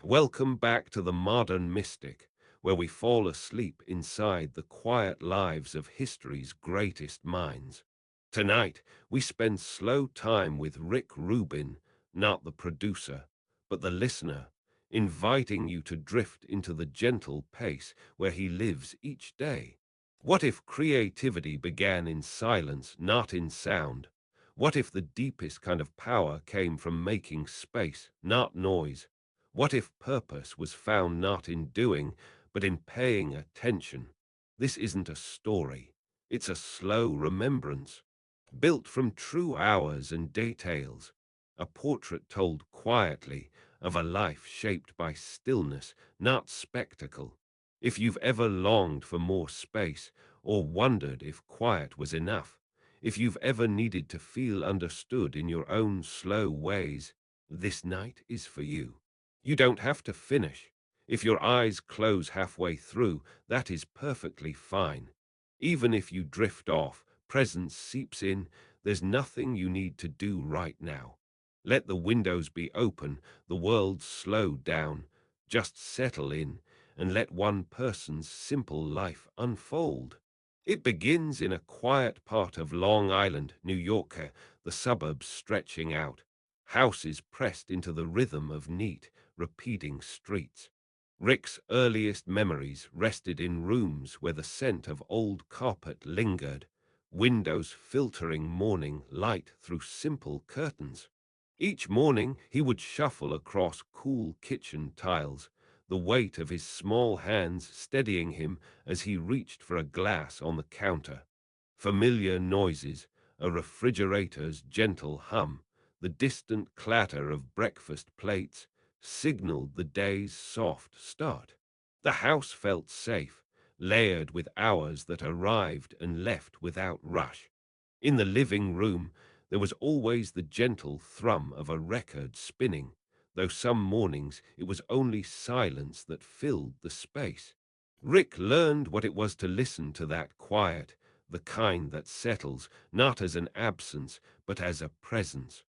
Welcome back to the Modern Mystic, where we fall asleep inside the quiet lives of history's greatest minds. Tonight, we spend slow time with Rick Rubin, not the producer, but the listener, inviting you to drift into the gentle pace where he lives each day. What if creativity began in silence, not in sound? What if the deepest kind of power came from making space, not noise? What if purpose was found not in doing, but in paying attention? This isn't a story. It's a slow remembrance, built from true hours and details, a portrait told quietly of a life shaped by stillness, not spectacle. If you've ever longed for more space or wondered if quiet was enough, if you've ever needed to feel understood in your own slow ways, this night is for you. You don't have to finish. If your eyes close halfway through, that is perfectly fine. Even if you drift off, presence seeps in, there's nothing you need to do right now. Let the windows be open, the world slow down, just settle in, and let one person's simple life unfold. It begins in a quiet part of Long Island, New York, the suburbs stretching out, houses pressed into the rhythm of neat, repeating streets. Rick's earliest memories rested in rooms where the scent of old carpet lingered, windows filtering morning light through simple curtains. Each morning he would shuffle across cool kitchen tiles, the weight of his small hands steadying him as he reached for a glass on the counter. Familiar noises, a refrigerator's gentle hum, the distant clatter of breakfast plates, signaled the day's soft start. The house felt safe, layered with hours that arrived and left without rush. In the living room, there was always the gentle thrum of a record spinning, though some mornings it was only silence that filled the space. Rick learned what it was to listen to that quiet, the kind that settles, not as an absence, but as a presence.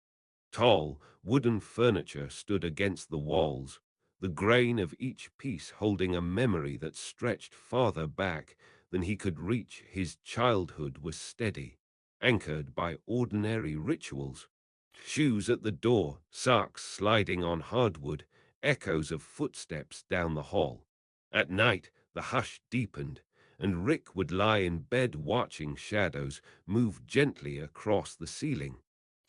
Tall, wooden furniture stood against the walls, the grain of each piece holding a memory that stretched farther back than he could reach. His childhood was steady, anchored by ordinary rituals. Shoes at the door, socks sliding on hardwood, echoes of footsteps down the hall. At night, the hush deepened, and Rick would lie in bed watching shadows move gently across the ceiling.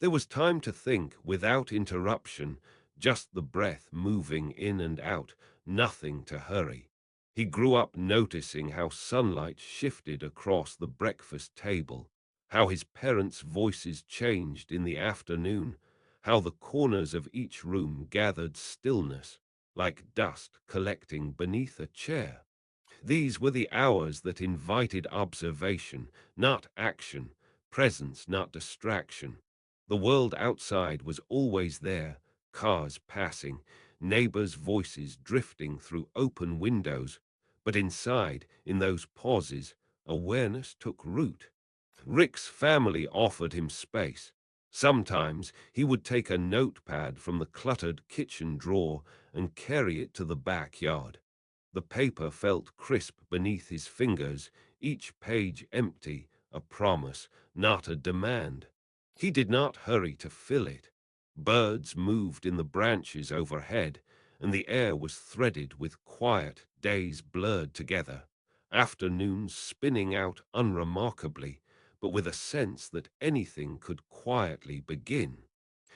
There was time to think without interruption, just the breath moving in and out, nothing to hurry. He grew up noticing how sunlight shifted across the breakfast table, how his parents' voices changed in the afternoon, how the corners of each room gathered stillness, like dust collecting beneath a chair. These were the hours that invited observation, not action, presence, not distraction. The world outside was always there, cars passing, neighbors' voices drifting through open windows. But inside, in those pauses, awareness took root. Rick's family offered him space. Sometimes he would take a notepad from the cluttered kitchen drawer and carry it to the backyard. The paper felt crisp beneath his fingers, each page empty, a promise, not a demand. He did not hurry to fill it. Birds moved in the branches overhead, and the air was threaded with quiet, days blurred together, afternoons spinning out unremarkably, but with a sense that anything could quietly begin.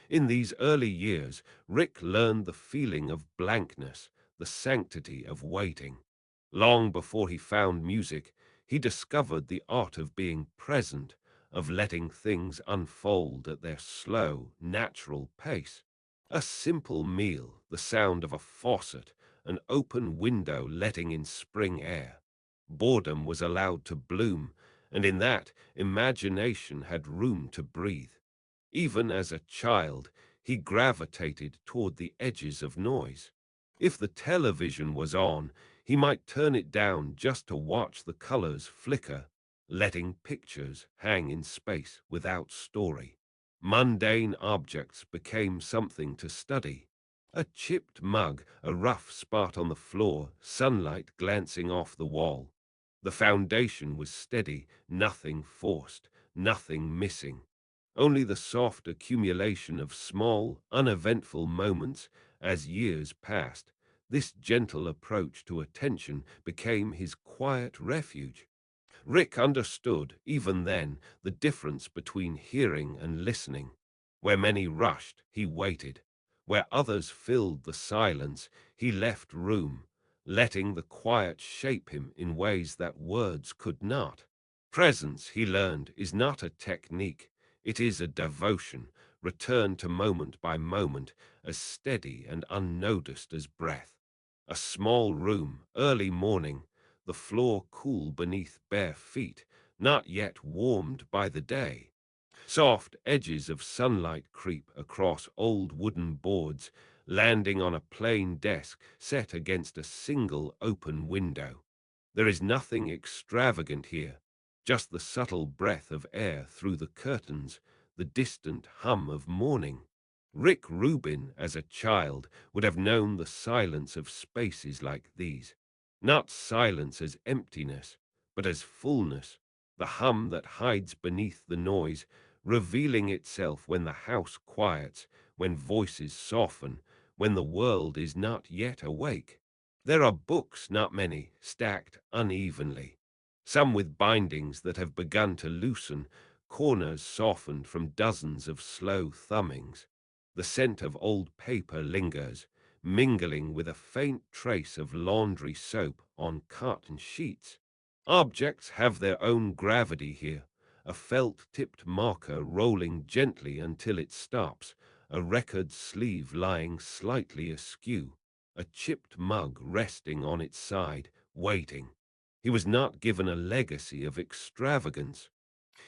In these early years, Rick learned the feeling of blankness, the sanctity of waiting. Long before he found music, he discovered the art of being present, of letting things unfold at their slow, natural pace. A simple meal, the sound of a faucet, an open window letting in spring air. Boredom was allowed to bloom, and in that, imagination had room to breathe. Even as a child, he gravitated toward the edges of noise. If the television was on, he might turn it down just to watch the colors flicker, letting pictures hang in space without story. Mundane objects became something to study. A chipped mug, a rough spot on the floor, sunlight glancing off the wall. The foundation was steady, nothing forced, nothing missing. Only the soft accumulation of small, uneventful moments as years passed. This gentle approach to attention became his quiet refuge. Rick understood, even then, the difference between hearing and listening. Where many rushed, he waited. Where others filled the silence, he left room, letting the quiet shape him in ways that words could not. Presence, he learned, is not a technique. It is a devotion, returned to moment by moment, as steady and unnoticed as breath. A small room, early morning, the floor cool beneath bare feet, not yet warmed by the day. Soft edges of sunlight creep across old wooden boards, landing on a plain desk set against a single open window. There is nothing extravagant here, just the subtle breath of air through the curtains, the distant hum of morning. Rick Rubin, as a child, would have known the silence of spaces like these. Not silence as emptiness, but as fullness, the hum that hides beneath the noise, revealing itself when the house quiets, when voices soften, when the world is not yet awake. There are books, not many, stacked unevenly, some with bindings that have begun to loosen, corners softened from dozens of slow thumbings. The scent of old paper lingers, mingling with a faint trace of laundry soap on cotton sheets. Objects have their own gravity here, a felt-tipped marker rolling gently until it stops, a record sleeve lying slightly askew, a chipped mug resting on its side, waiting. He was not given a legacy of extravagance.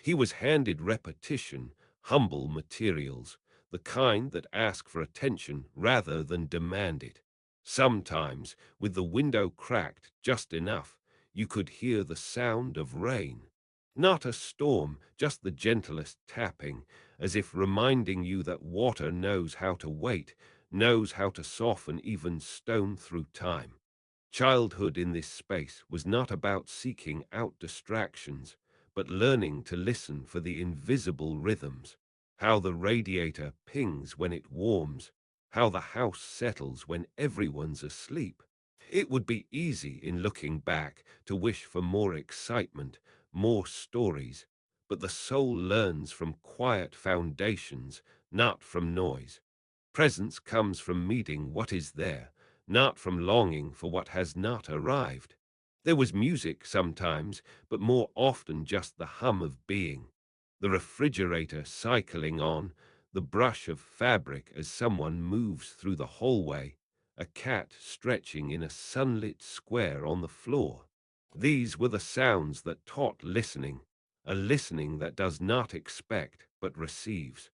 He was handed repetition, humble materials, the kind that ask for attention rather than demand it. Sometimes, with the window cracked just enough, you could hear the sound of rain. Not a storm, just the gentlest tapping, as if reminding you that water knows how to wait, knows how to soften even stone through time. Childhood in this space was not about seeking out distractions, but learning to listen for the invisible rhythms, how the radiator pings when it warms, how the house settles when everyone's asleep. It would be easy in looking back to wish for more excitement, more stories, but the soul learns from quiet foundations, not from noise. Presence comes from meeting what is there, not from longing for what has not arrived. There was music sometimes, but more often just the hum of being. The refrigerator cycling on, the brush of fabric as someone moves through the hallway, a cat stretching in a sunlit square on the floor. These were the sounds that taught listening, a listening that does not expect but receives.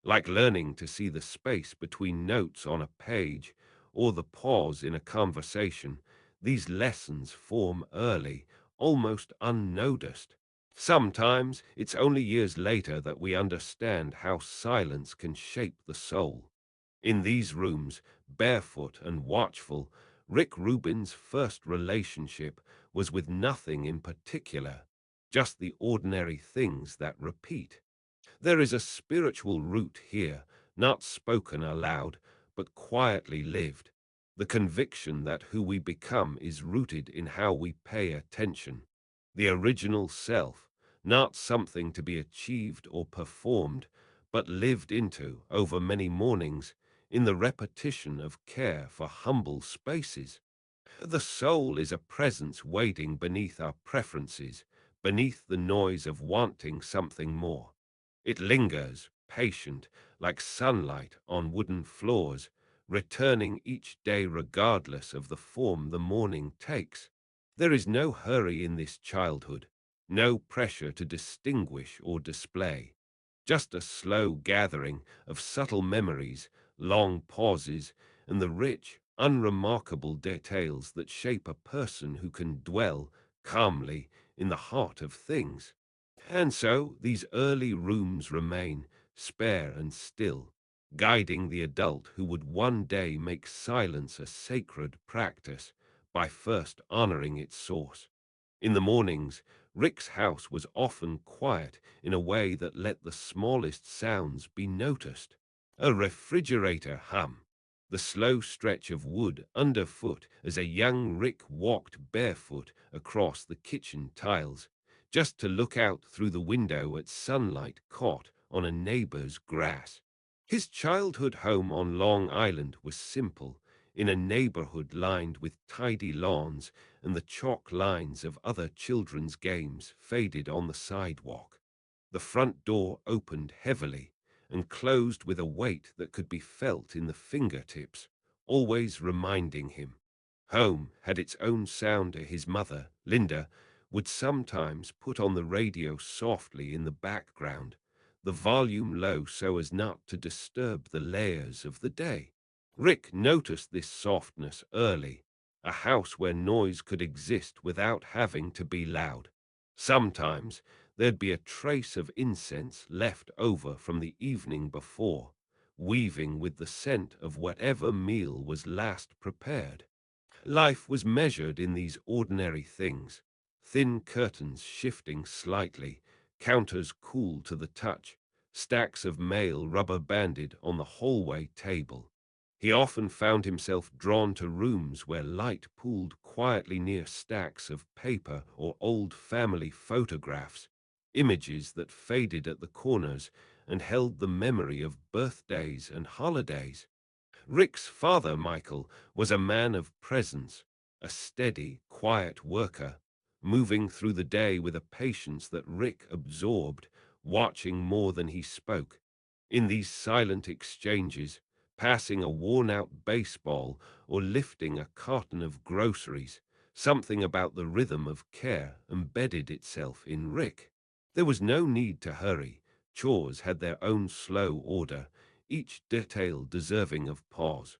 Like learning to see the space between notes on a page or the pause in a conversation, these lessons form early, almost unnoticed. Sometimes it's only years later that we understand how silence can shape the soul. In these rooms, barefoot and watchful, Rick Rubin's first relationship was with nothing in particular, just the ordinary things that repeat. There is a spiritual root here, not spoken aloud, but quietly lived. The conviction that who we become is rooted in how we pay attention. The original self, not something to be achieved or performed, but lived into over many mornings in the repetition of care for humble spaces. The soul is a presence waiting beneath our preferences, beneath the noise of wanting something more. It lingers, patient, like sunlight on wooden floors, returning each day regardless of the form the morning takes. There is no hurry in this childhood, no pressure to distinguish or display. Just a slow gathering of subtle memories, long pauses, and the rich, unremarkable details that shape a person who can dwell calmly in the heart of things. And so these early rooms remain, spare and still, guiding the adult who would one day make silence a sacred practice by first honoring its source. In the mornings, Rick's house was often quiet in a way that let the smallest sounds be noticed. A refrigerator hum, the slow stretch of wood underfoot as a young Rick walked barefoot across the kitchen tiles, just to look out through the window at sunlight caught on a neighbor's grass. His childhood home on Long Island was simple, in a neighborhood lined with tidy lawns, and the chalk lines of other children's games faded on the sidewalk. The front door opened heavily and closed with a weight that could be felt in the fingertips, always reminding him. Home had its own sound. His mother, Linda, would sometimes put on the radio softly in the background, the volume low so as not to disturb the layers of the day. Rick noticed this softness early, a house where noise could exist without having to be loud. Sometimes there'd be a trace of incense left over from the evening before, weaving with the scent of whatever meal was last prepared. Life was measured in these ordinary things, thin curtains shifting slightly, counters cool to the touch, stacks of mail rubber-banded on the hallway table. He often found himself drawn to rooms where light pooled quietly near stacks of paper or old family photographs, images that faded at the corners and held the memory of birthdays and holidays. Rick's father, Michael, was a man of presence, a steady, quiet worker, moving through the day with a patience that Rick absorbed, watching more than he spoke. In these silent exchanges, passing a worn-out baseball or lifting a carton of groceries, something about the rhythm of care embedded itself in Rick. There was no need to hurry. Chores had their own slow order, each detail deserving of pause.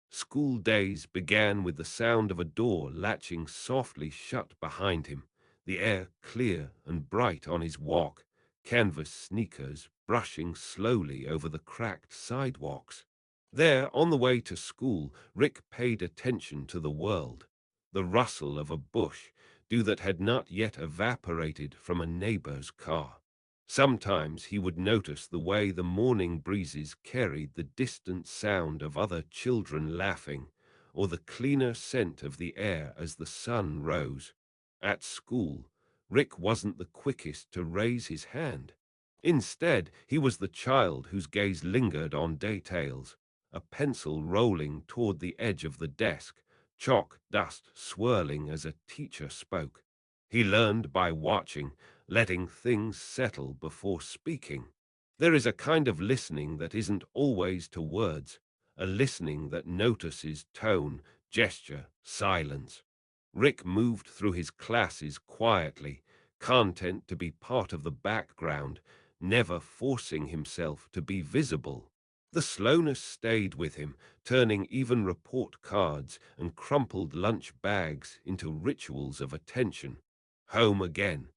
School days began with the sound of a door latching softly shut behind him, the air clear and bright on his walk, canvas sneakers brushing slowly over the cracked sidewalks. There, on the way to school, Rick paid attention to the world, the rustle of a bush, dew that had not yet evaporated from a neighbor's car. Sometimes he would notice the way the morning breezes carried the distant sound of other children laughing, or the cleaner scent of the air as the sun rose. At school, Rick wasn't the quickest to raise his hand. Instead, he was the child whose gaze lingered on details, a pencil rolling toward the edge of the desk, chalk dust swirling as a teacher spoke. He learned by watching, letting things settle before speaking. There is a kind of listening that isn't always to words, a listening that notices tone, gesture, silence. Rick moved through his classes quietly, content to be part of the background, never forcing himself to be visible. The slowness stayed with him, turning even report cards and crumpled lunch bags into rituals of attention. Home again.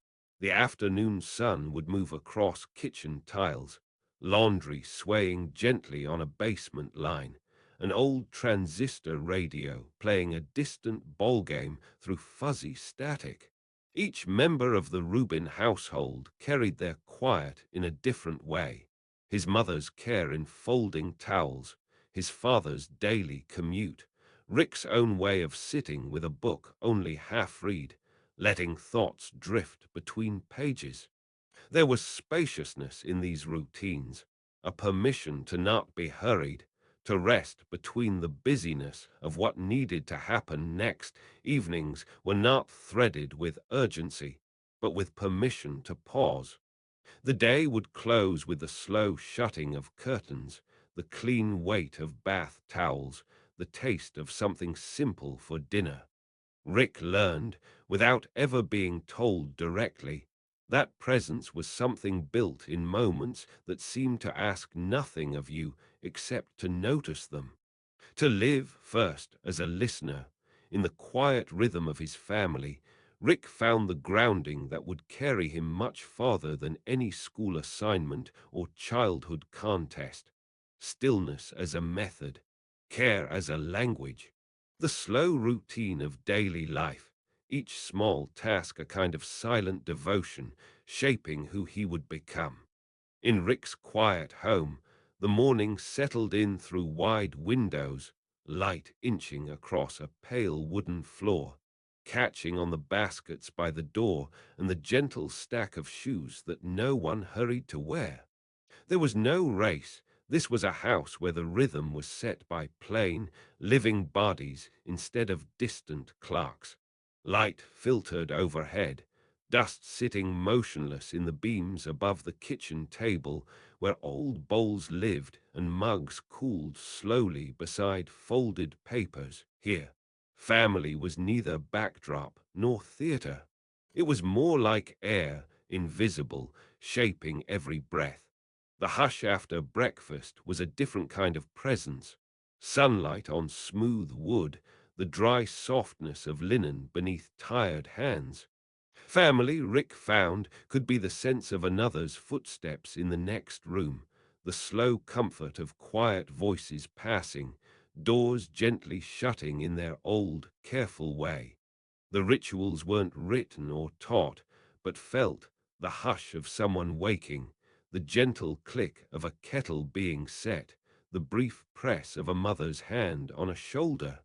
The afternoon sun would move across kitchen tiles, laundry swaying gently on a basement line, an old transistor radio playing a distant ball game through fuzzy static. Each member of the Rubin household carried their quiet in a different way. His mother's care in folding towels, his father's daily commute, Rick's own way of sitting with a book only half read, letting thoughts drift between pages. There was spaciousness in these routines, a permission to not be hurried, to rest between the busyness of what needed to happen next. Evenings were not threaded with urgency, but with permission to pause. The day would close with the slow shutting of curtains, the clean weight of bath towels, the taste of something simple for dinner. Rick learned, without ever being told directly, that presence was something built in moments that seemed to ask nothing of you except to notice them. To live first as a listener, in the quiet rhythm of his family, Rick found the grounding that would carry him much farther than any school assignment or childhood contest. stillness as a method, care as a language. The slow routine of daily life, each small task a kind of silent devotion, shaping who he would become. In Rick's quiet home, the morning settled in through wide windows, light inching across a pale wooden floor, catching on the baskets by the door and the gentle stack of shoes that no one hurried to wear. There was no race. This was a house where the rhythm was set by plain, living bodies instead of distant clocks. Light filtered overhead, dust sitting motionless in the beams above the kitchen table where old bowls lived and mugs cooled slowly beside folded papers. Here, family was neither backdrop nor theater. It was more like air, invisible, shaping every breath. The hush after breakfast was a different kind of presence. Sunlight on smooth wood, the dry softness of linen beneath tired hands. Family, Rick found, could be the sense of another's footsteps in the next room, the slow comfort of quiet voices passing, doors gently shutting in their old, careful way. The rituals weren't written or taught, but felt, the hush of someone waking, the gentle click of a kettle being set, the brief press of a mother's hand on a shoulder.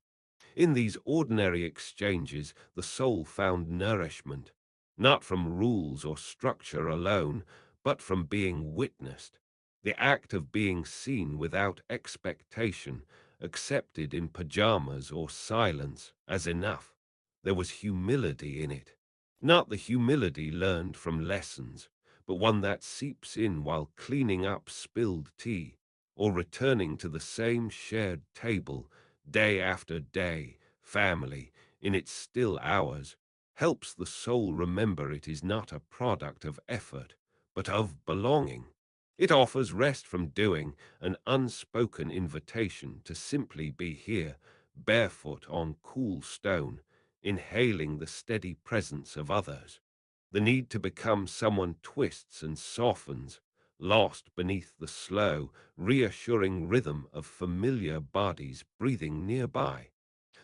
In these ordinary exchanges, the soul found nourishment, not from rules or structure alone, but from being witnessed. The act of being seen without expectation, accepted in pajamas or silence as enough. There was humility in it. Not the humility learned from lessons, but one that seeps in while cleaning up spilled tea or returning to the same shared table day after day. Family, in its still hours, helps the soul remember it is not a product of effort, but of belonging. It offers rest from doing, an unspoken invitation to simply be here, barefoot on cool stone, inhaling the steady presence of others. The need to become someone twists and softens, lost beneath the slow, reassuring rhythm of familiar bodies breathing nearby.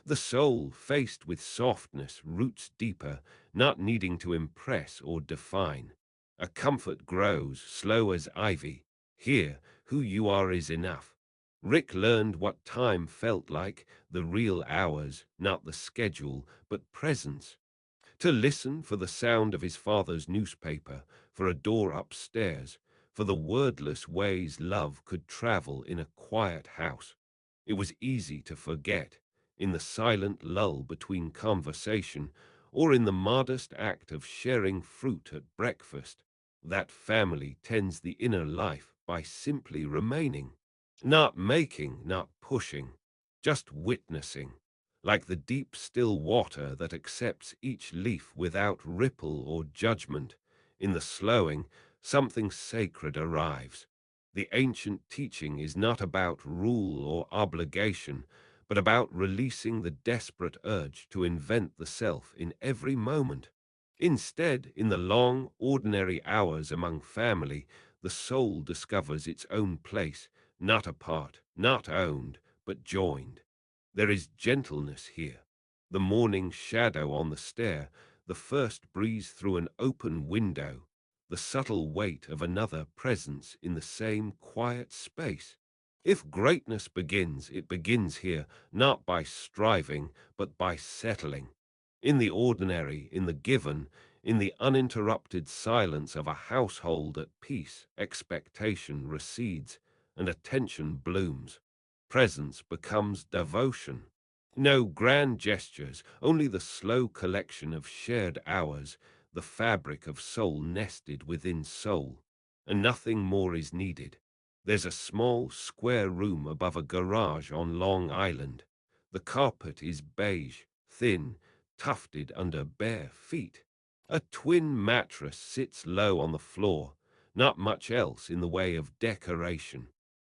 The soul, faced with softness, roots deeper, not needing to impress or define. A comfort grows, slow as ivy. Here, who you are is enough. Rick learned what time felt like, the real hours, not the schedule, but presence. To listen for the sound of his father's newspaper, for a door upstairs, for the wordless ways love could travel in a quiet house. It was easy to forget, in the silent lull between conversation, or in the modest act of sharing fruit at breakfast, that family tends the inner life by simply remaining, not making, not pushing, just witnessing, like the deep still water that accepts each leaf without ripple or judgment. In the slowing, something sacred arrives. The ancient teaching is not about rule or obligation, but about releasing the desperate urge to invent the self in every moment. Instead, in the long, ordinary hours among family, the soul discovers its own place, not apart, not owned, but joined. There is gentleness here. The morning shadow on the stair, the first breeze through an open window, the subtle weight of another presence in the same quiet space. If greatness begins, it begins here, not by striving, but by settling. In the ordinary, in the given, in the uninterrupted silence of a household at peace, expectation recedes and attention blooms. Presence becomes devotion. No grand gestures, only the slow collection of shared hours, the fabric of soul nested within soul, and nothing more is needed. There's a small, square room above a garage on Long Island. The carpet is beige, thin, tufted under bare feet. A twin mattress sits low on the floor, not much else in the way of decoration.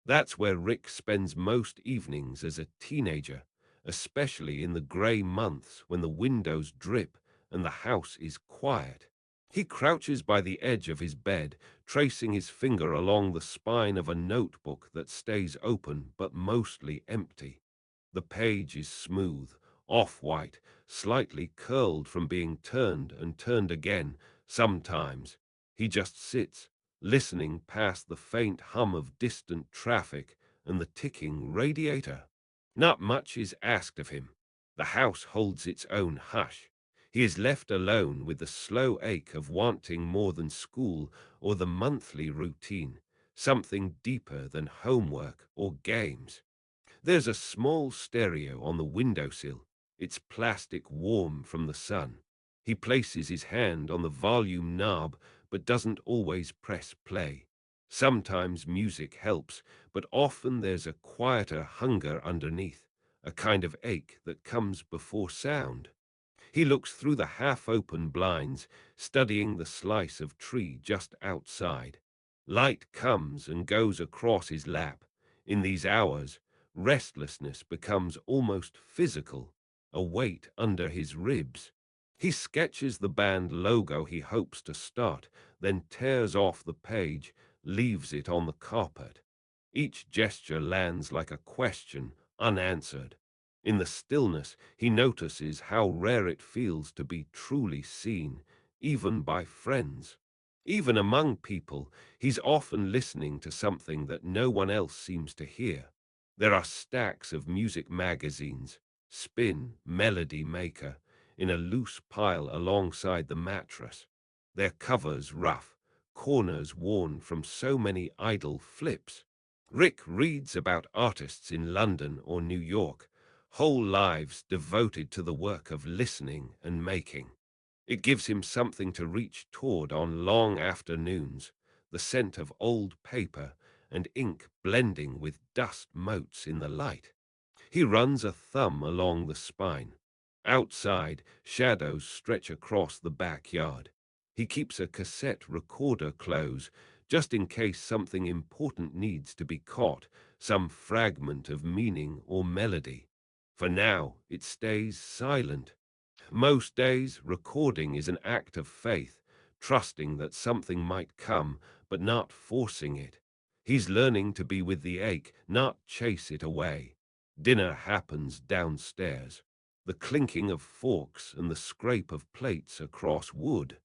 That's where Rick spends most evenings as a teenager, especially in the gray months when the windows drip and the house is quiet. He crouches by the edge of his bed, tracing his finger along the spine of a notebook that stays open but mostly empty. The page is smooth, off-white, slightly curled from being turned and turned again. Sometimes he just sits, listening past the faint hum of distant traffic and the ticking radiator. Not much is asked of him. The house holds its own hush. He is left alone with the slow ache of wanting more than school or the monthly routine, something deeper than homework or games. There's a small stereo on the windowsill, its plastic warm from the sun. He places his hand on the volume knob but doesn't always press play. Sometimes music helps, but often there's a quieter hunger underneath, a kind of ache that comes before sound. He looks through the half-open blinds, studying the slice of tree just outside. Light comes and goes across his lap. In these hours, restlessness becomes almost physical, a weight under his ribs. He sketches the band logo he hopes to start, then tears off the page, leaves it on the carpet. Each gesture lands like a question, unanswered. In the stillness, he notices how rare it feels to be truly seen, even by friends. Even among people, he's often listening to something that no one else seems to hear. There are stacks of music magazines, Spin, Melody Maker, in a loose pile alongside the mattress. Their covers rough, corners worn from so many idle flips. Rick reads about artists in London or New York, whole lives devoted to the work of listening and making. It gives him something to reach toward on long afternoons, the scent of old paper and ink blending with dust motes in the light. He runs a thumb along the spine. Outside, shadows stretch across the backyard. He keeps a cassette recorder close, just in case something important needs to be caught, some fragment of meaning or melody. For now, it stays silent. Most days, recording is an act of faith, trusting that something might come, but not forcing it. He's learning to be with the ache, not chase it away. Dinner happens downstairs. The clinking of forks and the scrape of plates across wood.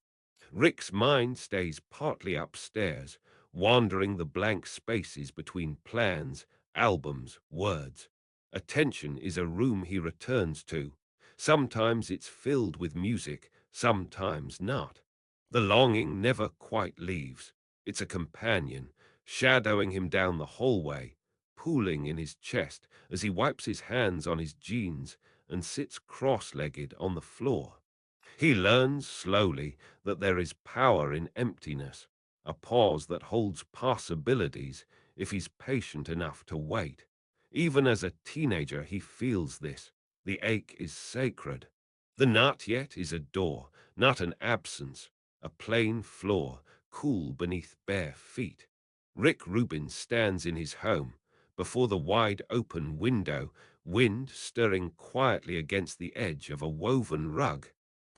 Rick's mind stays partly upstairs, wandering the blank spaces between plans, albums, words. Attention is a room he returns to. Sometimes it's filled with music, sometimes not. The longing never quite leaves. It's a companion, shadowing him down the hallway, pooling in his chest as he wipes his hands on his jeans and sits cross-legged on the floor. He learns slowly that there is power in emptiness, a pause that holds possibilities if he's patient enough to wait. Even as a teenager, he feels this. The ache is sacred. The not yet is a door, not an absence, a plain floor, cool beneath bare feet. Rick Rubin stands in his home, before the wide open window, wind stirring quietly against the edge of a woven rug.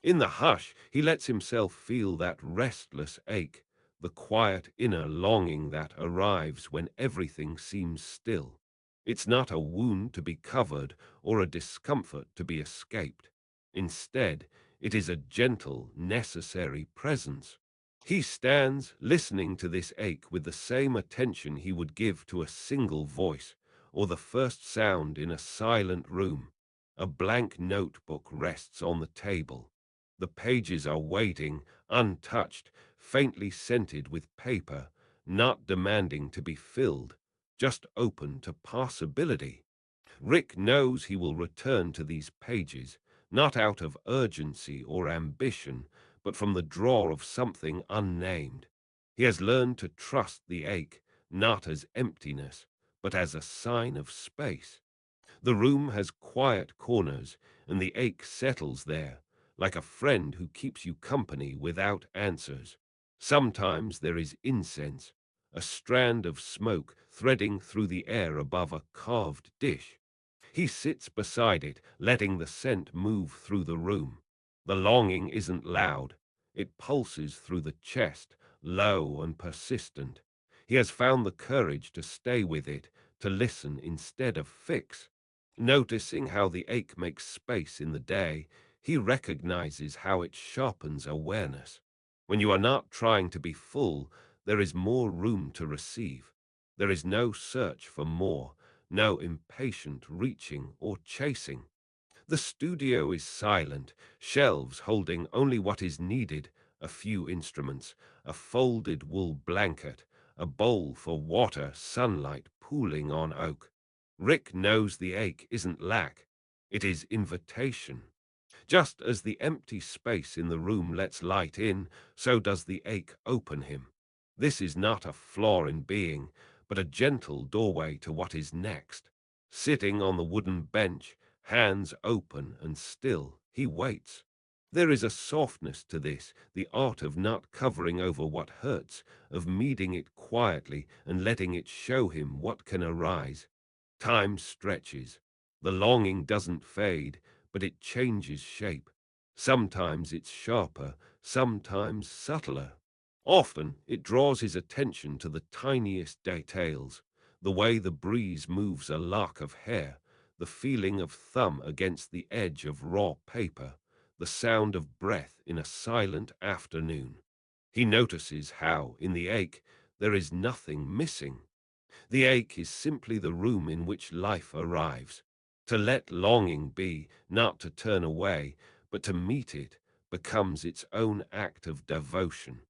In the hush, he lets himself feel that restless ache, the quiet inner longing that arrives when everything seems still. It's not a wound to be covered or a discomfort to be escaped. Instead, it is a gentle, necessary presence. He stands listening to this ache with the same attention he would give to a single voice or the first sound in a silent room. A blank notebook rests on the table. The pages are waiting, untouched, faintly scented with paper, not demanding to be filled, just open to possibility. Rick knows he will return to these pages, not out of urgency or ambition, but from the draw of something unnamed. He has learned to trust the ache, not as emptiness, but as a sign of space. The room has quiet corners, and the ache settles there, like a friend who keeps you company without answers. Sometimes there is incense, a strand of smoke threading through the air above a carved dish. He sits beside it, letting the scent move through the room. The longing isn't loud. It pulses through the chest, low and persistent. He has found the courage to stay with it, to listen instead of fix. Noticing how the ache makes space in the day, he recognizes how it sharpens awareness. When you are not trying to be full, there is more room to receive. There is no search for more, no impatient reaching or chasing. The studio is silent, shelves holding only what is needed, a few instruments, a folded wool blanket, a bowl for water, sunlight pooling on oak. Rick knows the ache isn't lack, it is invitation. Just as the empty space in the room lets light in, so does the ache open him. This is not a flaw in being, but a gentle doorway to what is next. Sitting on the wooden bench, hands open and still, he waits. There is a softness to this, the art of not covering over what hurts, of meeting it quietly and letting it show him what can arise. Time stretches. The longing doesn't fade, but it changes shape. Sometimes it's sharper, sometimes subtler. Often it draws his attention to the tiniest details, the way the breeze moves a lock of hair, the feeling of thumb against the edge of raw paper, the sound of breath in a silent afternoon. He notices how, in the ache, there is nothing missing. The ache is simply the room in which life arrives. To let longing be, not to turn away, but to meet it, becomes its own act of devotion.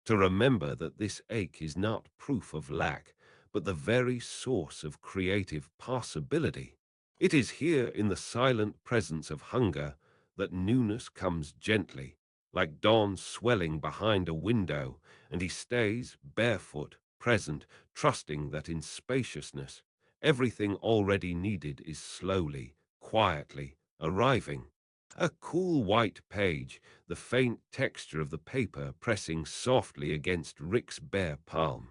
To remember that this ache is not proof of lack, but the very source of creative possibility. It is here in the silent presence of hunger that newness comes gently, like dawn swelling behind a window, and he stays barefoot, present, trusting that in spaciousness, everything already needed is slowly, quietly arriving. A cool white page, the faint texture of the paper pressing softly against Rick's bare palm.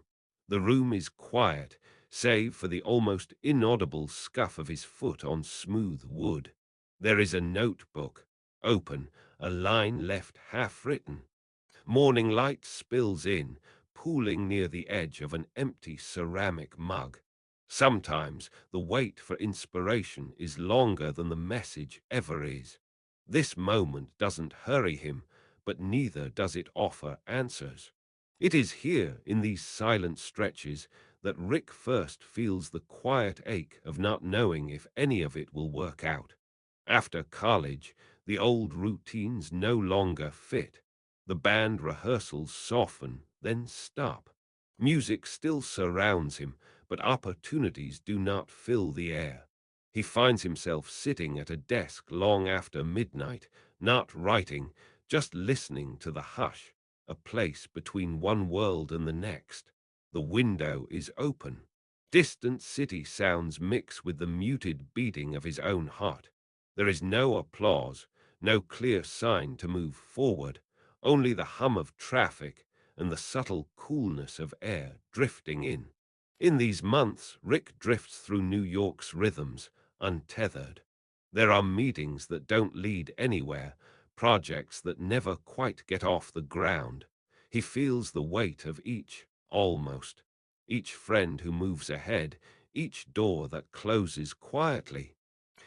The room is quiet, save for the almost inaudible scuff of his foot on smooth wood. There is a notebook, open, a line left half written. Morning light spills in, pooling near the edge of an empty ceramic mug. Sometimes the wait for inspiration is longer than the message ever is. This moment doesn't hurry him, but neither does it offer answers. It is here, in these silent stretches, that Rick first feels the quiet ache of not knowing if any of it will work out. After college, the old routines no longer fit. The band rehearsals soften, then stop. Music still surrounds him, but opportunities do not fill the air. He finds himself sitting at a desk long after midnight, not writing, just listening to the hush, a place between one world and the next. The window is open. Distant city sounds mix with the muted beating of his own heart. There is no applause, no clear sign to move forward, only the hum of traffic and the subtle coolness of air drifting in. In these months, Rick drifts through New York's rhythms, untethered. There are meetings that don't lead anywhere, projects that never quite get off the ground. He feels the weight of each, almost. Each friend who moves ahead, each door that closes quietly.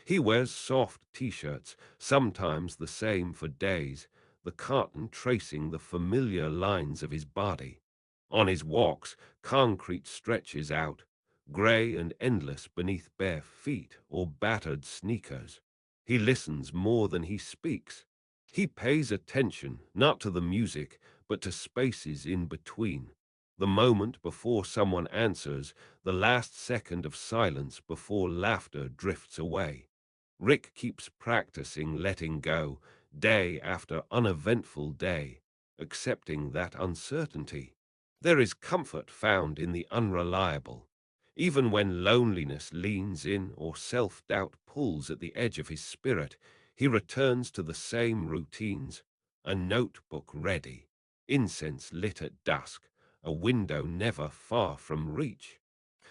He wears soft t-shirts, sometimes the same for days, the cotton tracing the familiar lines of his body. On his walks, concrete stretches out, gray and endless beneath bare feet or battered sneakers. He listens more than he speaks. He pays attention, not to the music, but to spaces in between. The moment before someone answers, the last second of silence before laughter drifts away. Rick keeps practicing letting go, day after uneventful day, accepting that uncertainty. There is comfort found in the unreliable. Even when loneliness leans in or self-doubt pulls at the edge of his spirit, he returns to the same routines, a notebook ready, incense lit at dusk, a window never far from reach.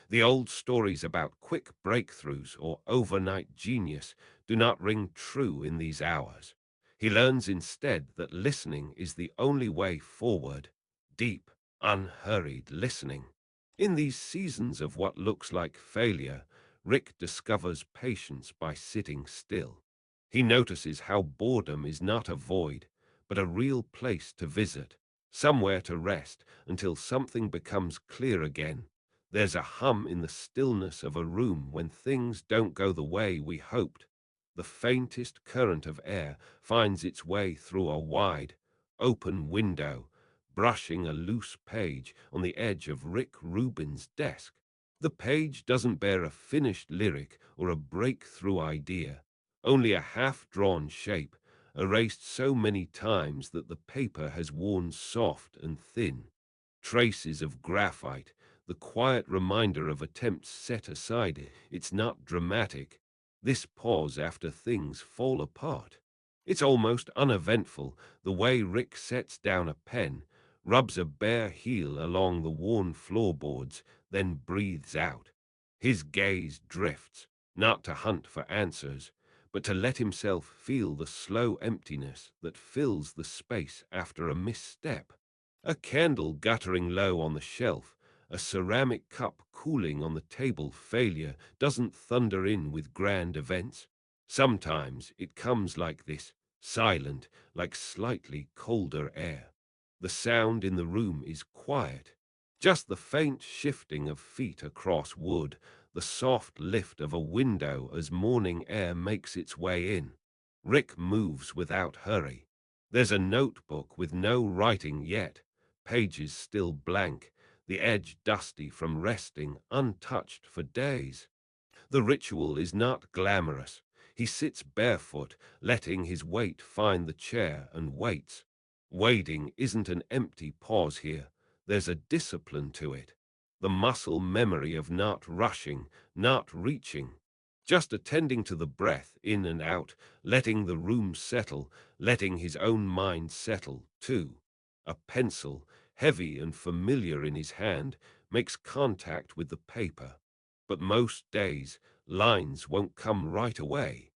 The old stories about quick breakthroughs or overnight genius do not ring true in these hours. He learns instead that listening is the only way forward, deep, unhurried listening. In these seasons of what looks like failure, Rick discovers patience by sitting still. He notices how boredom is not a void, but a real place to visit, somewhere to rest until something becomes clear again. There's a hum in the stillness of a room when things don't go the way we hoped. The faintest current of air finds its way through a wide, open window, brushing a loose page on the edge of Rick Rubin's desk. The page doesn't bear a finished lyric or a breakthrough idea, only a half-drawn shape, erased so many times that the paper has worn soft and thin. Traces of graphite, the quiet reminder of attempts set aside. It's not dramatic. This pause after things fall apart. It's almost uneventful, the way Rick sets down a pen, rubs a bare heel along the worn floorboards, then breathes out. His gaze drifts, not to hunt for answers, but to let himself feel the slow emptiness that fills the space after a misstep. A candle guttering low on the shelf, a ceramic cup cooling on the table. Failure doesn't thunder in with grand events. Sometimes it comes like this, silent, like slightly colder air. The sound in the room is quiet, just the faint shifting of feet across wood, the soft lift of a window as morning air makes its way in. Rick moves without hurry. There's a notebook with no writing yet, pages still blank, the edge dusty from resting untouched for days. The ritual is not glamorous. He sits barefoot, letting his weight find the chair and waits. Waiting isn't an empty pause here. There's a discipline to it. The muscle memory of not rushing, not reaching. Just attending to the breath in and out, letting the room settle, letting his own mind settle, too. A pencil, heavy and familiar in his hand, makes contact with the paper. But most days, lines won't come right away.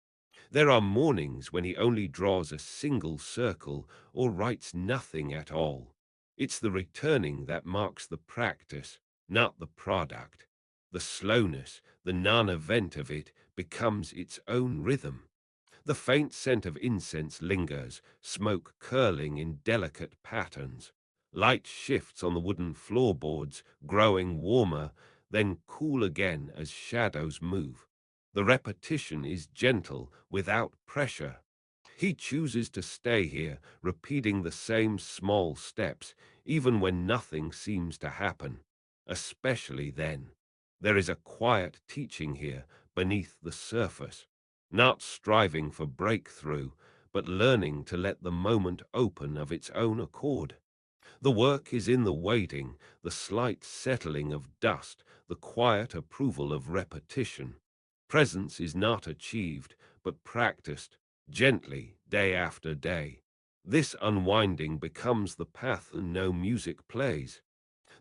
There are mornings when he only draws a single circle or writes nothing at all. It's the returning that marks the practice, not the product. The slowness, the non-event of it becomes its own rhythm. The faint scent of incense lingers, smoke curling in delicate patterns. Light shifts on the wooden floorboards, growing warmer, then cool again as shadows move. The repetition is gentle, without pressure. He chooses to stay here, repeating the same small steps, even when nothing seems to happen. Especially then. There is a quiet teaching here, beneath the surface. Not striving for breakthrough, but learning to let the moment open of its own accord. The work is in the waiting, the slight settling of dust, the quiet approval of repetition. Presence is not achieved, but practiced, gently, day after day. This unwinding becomes the path and no music plays.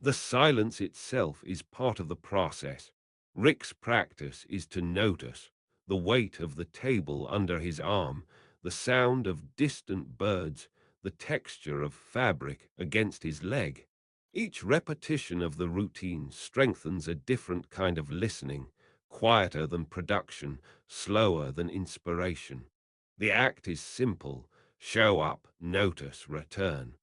The silence itself is part of the process. Rick's practice is to notice the weight of the table under his arm, the sound of distant birds, the texture of fabric against his leg. Each repetition of the routine strengthens a different kind of listening, quieter than production, slower than inspiration. The act is simple: show up, notice, return.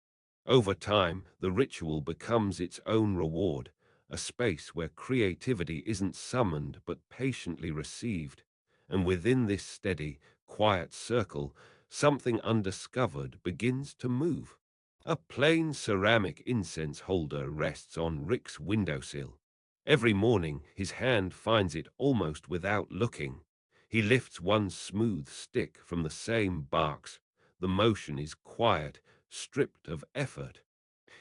Over time, the ritual becomes its own reward, a space where creativity isn't summoned but patiently received. And within this steady, quiet circle, something undiscovered begins to move. A plain ceramic incense holder rests on Rick's windowsill. Every morning, his hand finds it almost without looking. He lifts one smooth stick from the same box. The motion is quiet, stripped of effort.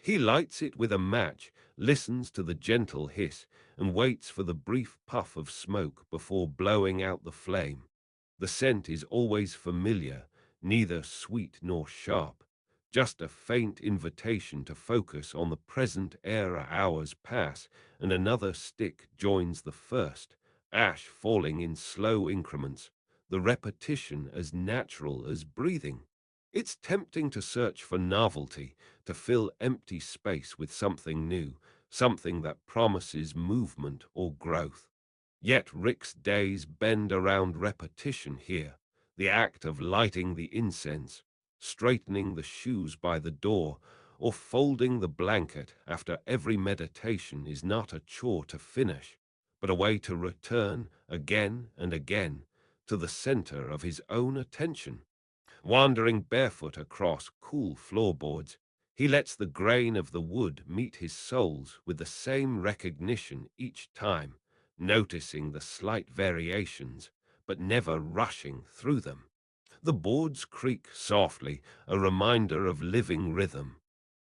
He lights it with a match, listens to the gentle hiss, and waits for the brief puff of smoke before blowing out the flame. The scent is always familiar, neither sweet nor sharp, just a faint invitation to focus on the present ere hours pass, and another stick joins the first, ash falling in slow increments, the repetition as natural as breathing. It's tempting to search for novelty, to fill empty space with something new, something that promises movement or growth. Yet Rick's days bend around repetition here, the act of lighting the incense, straightening the shoes by the door, or folding the blanket after every meditation is not a chore to finish, but a way to return again and again to the center of his own attention. Wandering barefoot across cool floorboards, he lets the grain of the wood meet his soles with the same recognition each time, noticing the slight variations, but never rushing through them. The boards creak softly, a reminder of living rhythm.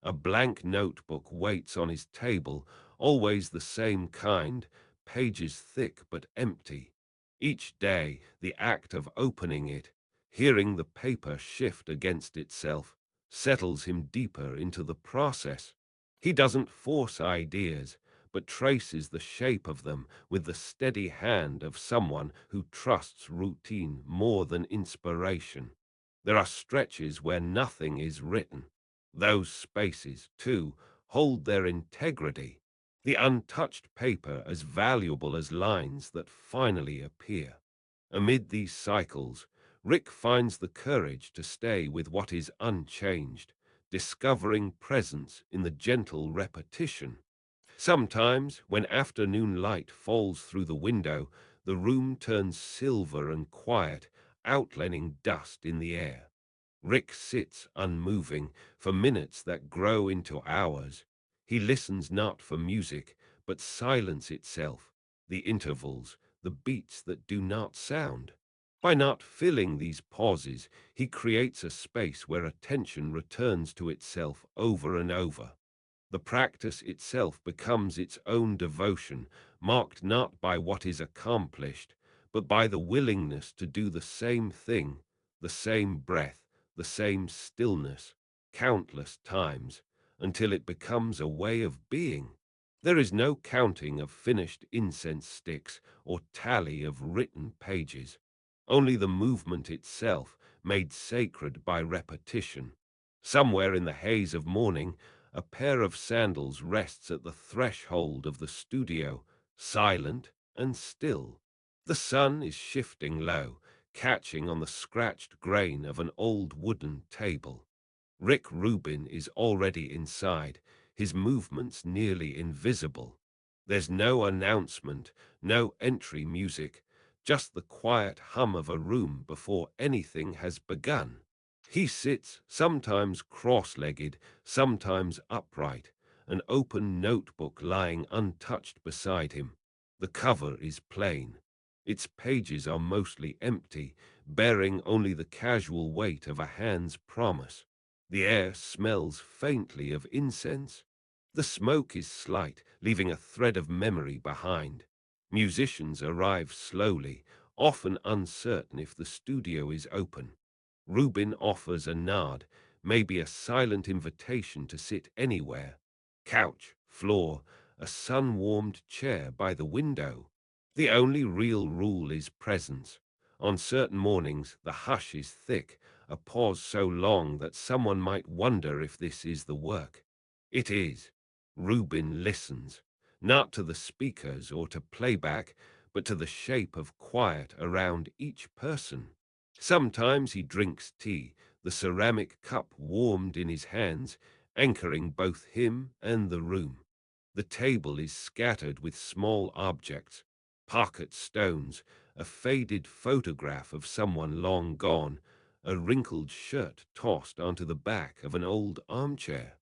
A blank notebook waits on his table, always the same kind, pages thick but empty. Each day, the act of opening it, hearing the paper shift against itself, settles him deeper into the process. He doesn't force ideas, but traces the shape of them with the steady hand of someone who trusts routine more than inspiration. There are stretches where nothing is written. Those spaces, too, hold their integrity, the untouched paper as valuable as lines that finally appear. Amid these cycles, Rick finds the courage to stay with what is unchanged, discovering presence in the gentle repetition. Sometimes, when afternoon light falls through the window, the room turns silver and quiet, outlining dust in the air. Rick sits unmoving for minutes that grow into hours. He listens not for music, but silence itself, the intervals, the beats that do not sound. By not filling these pauses, he creates a space where attention returns to itself over and over. The practice itself becomes its own devotion, marked not by what is accomplished, but by the willingness to do the same thing, the same breath, the same stillness, countless times, until it becomes a way of being. There is no counting of finished incense sticks or tally of written pages, only the movement itself, made sacred by repetition. Somewhere in the haze of morning, a pair of sandals rests at the threshold of the studio, silent and still. The sun is shifting low, catching on the scratched grain of an old wooden table. Rick Rubin is already inside, his movements nearly invisible. There's no announcement, no entry music, just the quiet hum of a room before anything has begun. He sits, sometimes cross-legged, sometimes upright, an open notebook lying untouched beside him. The cover is plain. Its pages are mostly empty, bearing only the casual weight of a hand's promise. The air smells faintly of incense. The smoke is slight, leaving a thread of memory behind. Musicians arrive slowly, often uncertain if the studio is open. Rubin offers a nod, maybe a silent invitation to sit anywhere. Couch, floor, a sun-warmed chair by the window. The only real rule is presence. On certain mornings, the hush is thick, a pause so long that someone might wonder if this is the work. It is. Rubin listens, not to the speakers or to playback, but to the shape of quiet around each person. Sometimes he drinks tea, the ceramic cup warmed in his hands, anchoring both him and the room. The table is scattered with small objects, pocket stones, a faded photograph of someone long gone, a wrinkled shirt tossed onto the back of an old armchair.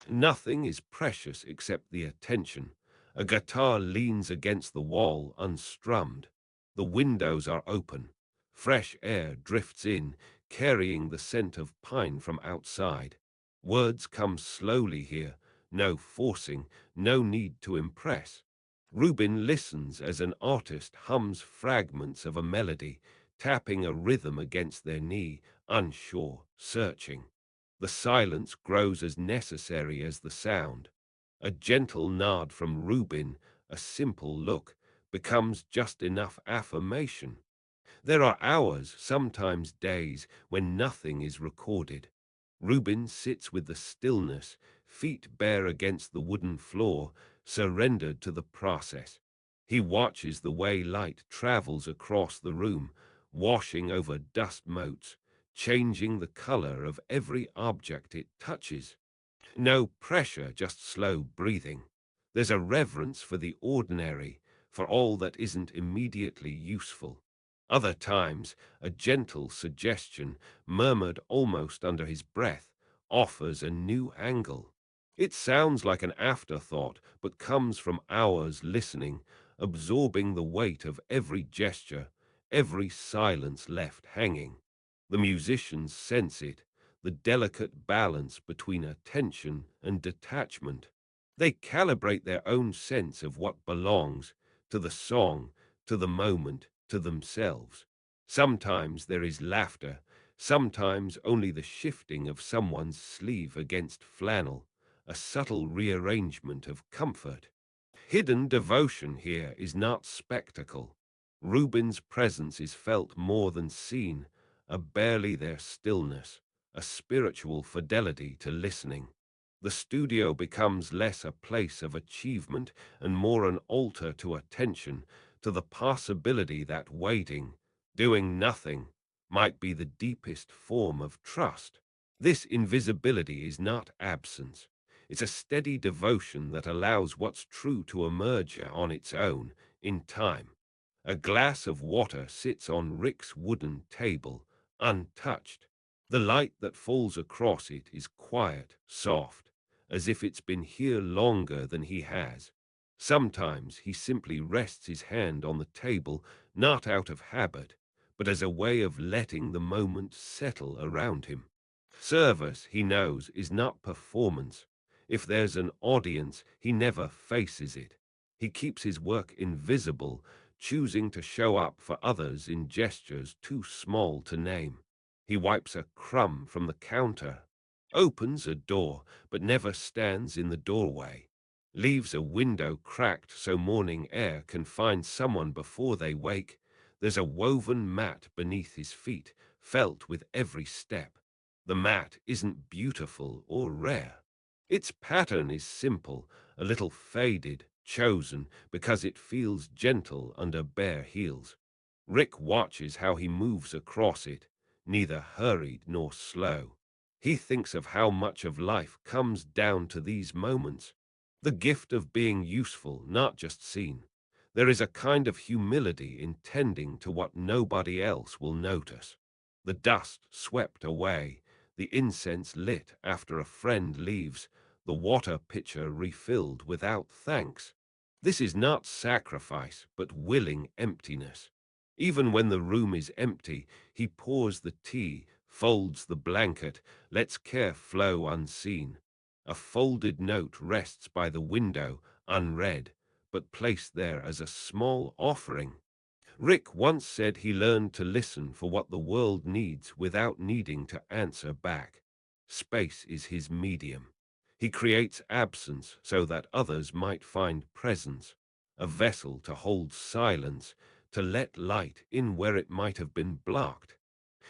Nothing is precious except the attention. A guitar leans against the wall unstrummed. The windows are open. Fresh air drifts in, carrying the scent of pine from outside. Words come slowly here, no forcing, no need to impress. Rubin listens as an artist hums fragments of a melody, tapping a rhythm against their knee, unsure, searching. The silence grows as necessary as the sound. A gentle nod from Rubin, a simple look, becomes just enough affirmation. There are hours, sometimes days, when nothing is recorded. Rubin sits with the stillness, feet bare against the wooden floor, surrendered to the process. He watches the way light travels across the room, washing over dust motes, changing the color of every object it touches. No pressure, just slow breathing. There's a reverence for the ordinary, for all that isn't immediately useful. Other times, a gentle suggestion, murmured almost under his breath, offers a new angle. It sounds like an afterthought, but comes from hours listening, absorbing the weight of every gesture, every silence left hanging. The musicians sense it, the delicate balance between attention and detachment. They calibrate their own sense of what belongs to the song, to the moment, to themselves. Sometimes there is laughter, sometimes only the shifting of someone's sleeve against flannel, a subtle rearrangement of comfort. Hidden devotion here is not spectacle. Rubens' presence is felt more than seen, a barely there stillness, a spiritual fidelity to listening. The studio becomes less a place of achievement and more an altar to attention, to the possibility that waiting, doing nothing, might be the deepest form of trust. This invisibility is not absence. It's a steady devotion that allows what's true to emerge on its own, in time. A glass of water sits on Rick's wooden table, untouched. The light that falls across it is quiet, soft, as if it's been here longer than he has. Sometimes he simply rests his hand on the table, not out of habit, but as a way of letting the moment settle around him. Service, he knows, is not performance. If there's an audience, he never faces it. He keeps his work invisible, choosing to show up for others in gestures too small to name. He wipes a crumb from the counter, opens a door, but never stands in the doorway, leaves a window cracked so morning air can find someone before they wake. There's a woven mat beneath his feet, felt with every step. The mat isn't beautiful or rare. Its pattern is simple, a little faded, chosen because it feels gentle under bare heels. Rick watches how he moves across it, neither hurried nor slow. He thinks of how much of life comes down to these moments. The gift of being useful, not just seen. There is a kind of humility in tending to what nobody else will notice. The dust swept away, the incense lit after a friend leaves, the water pitcher refilled without thanks. This is not sacrifice, but willing emptiness. Even when the room is empty, he pours the tea, folds the blanket, lets care flow unseen. A folded note rests by the window, unread, but placed there as a small offering. Rick once said he learned to listen for what the world needs without needing to answer back. Space is his medium. He creates absence so that others might find presence, a vessel to hold silence, to let light in where it might have been blocked.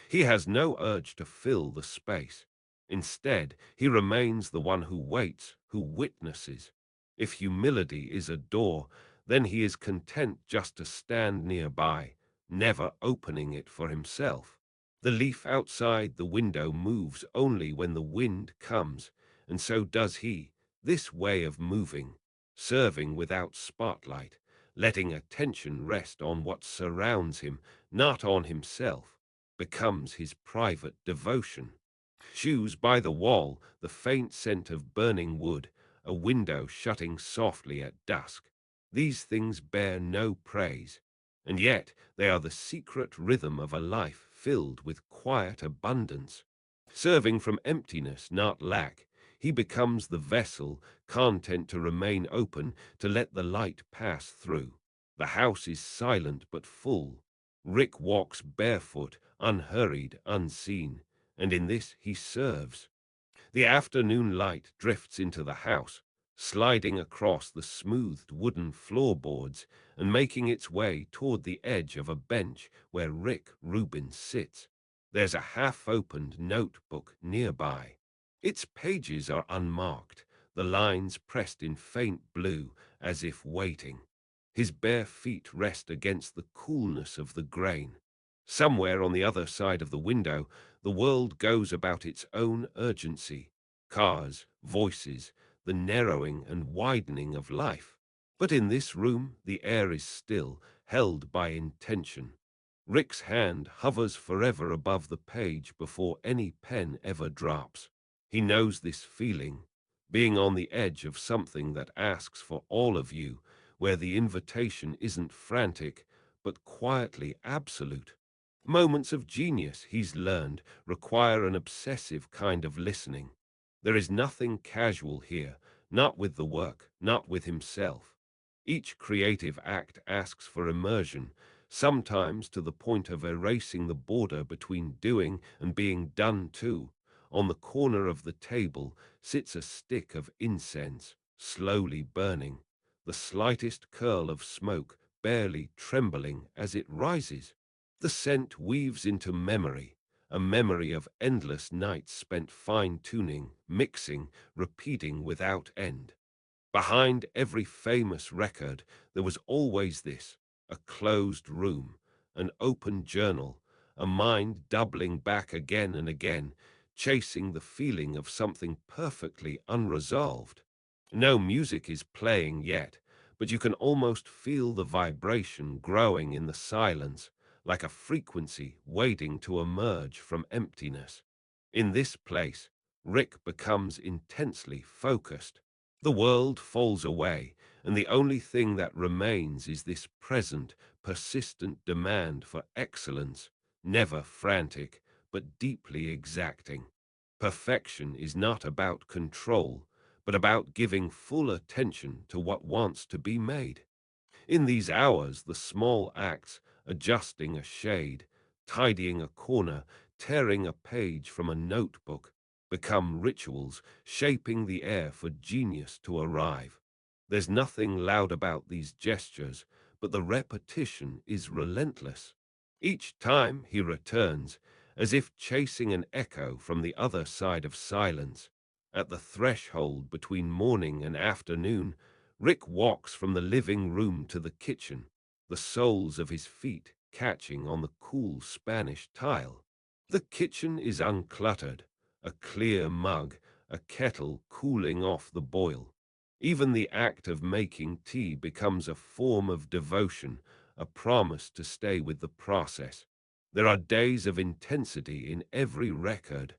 He has no urge to fill the space. Instead, he remains the one who waits, who witnesses. If humility is a door, then he is content just to stand nearby, never opening it for himself. The leaf outside the window moves only when the wind comes, and so does he, this way of moving, serving without spotlight, letting attention rest on what surrounds him, not on himself, becomes his private devotion. Shoes by the wall, the faint scent of burning wood, a window shutting softly at dusk. These things bear no praise, and yet they are the secret rhythm of a life filled with quiet abundance. Serving from emptiness, not lack, he becomes the vessel, content to remain open, to let the light pass through. The house is silent but full. Rick walks barefoot, unhurried, unseen, and in this he serves. The afternoon light drifts into the house, sliding across the smoothed wooden floorboards and making its way toward the edge of a bench where Rick Rubin sits. There's a half-opened notebook nearby. Its pages are unmarked, the lines pressed in faint blue as if waiting. His bare feet rest against the coolness of the grain. Somewhere on the other side of the window, the world goes about its own urgency. Cars, voices, the narrowing and widening of life. But in this room, the air is still, held by intention. Rick's hand hovers forever above the page before any pen ever drops. He knows this feeling, being on the edge of something that asks for all of you, where the invitation isn't frantic, but quietly absolute. Moments of genius, he's learned, require an obsessive kind of listening. There is nothing casual here, not with the work, not with himself. Each creative act asks for immersion, sometimes to the point of erasing the border between doing and being done to. On the corner of the table sits a stick of incense, slowly burning, the slightest curl of smoke barely trembling as it rises. The scent weaves into memory, a memory of endless nights spent fine-tuning, mixing, repeating without end. Behind every famous record, there was always this: a closed room, an open journal, a mind doubling back again and again, chasing the feeling of something perfectly unresolved. No music is playing yet, but you can almost feel the vibration growing in the silence, like a frequency waiting to emerge from emptiness. In this place, Rick becomes intensely focused. The world falls away, and the only thing that remains is this present, persistent demand for excellence, never frantic, but deeply exacting. Perfection is not about control, but about giving full attention to what wants to be made. In these hours, the small acts, adjusting a shade, tidying a corner, tearing a page from a notebook, become rituals, shaping the air for genius to arrive. There's nothing loud about these gestures, but the repetition is relentless. Each time he returns, as if chasing an echo from the other side of silence, at the threshold between morning and afternoon, Rick walks from the living room to the kitchen, the soles of his feet catching on the cool Spanish tile. The kitchen is uncluttered, a clear mug, a kettle cooling off the boil. Even the act of making tea becomes a form of devotion, a promise to stay with the process. There are days of intensity in every record,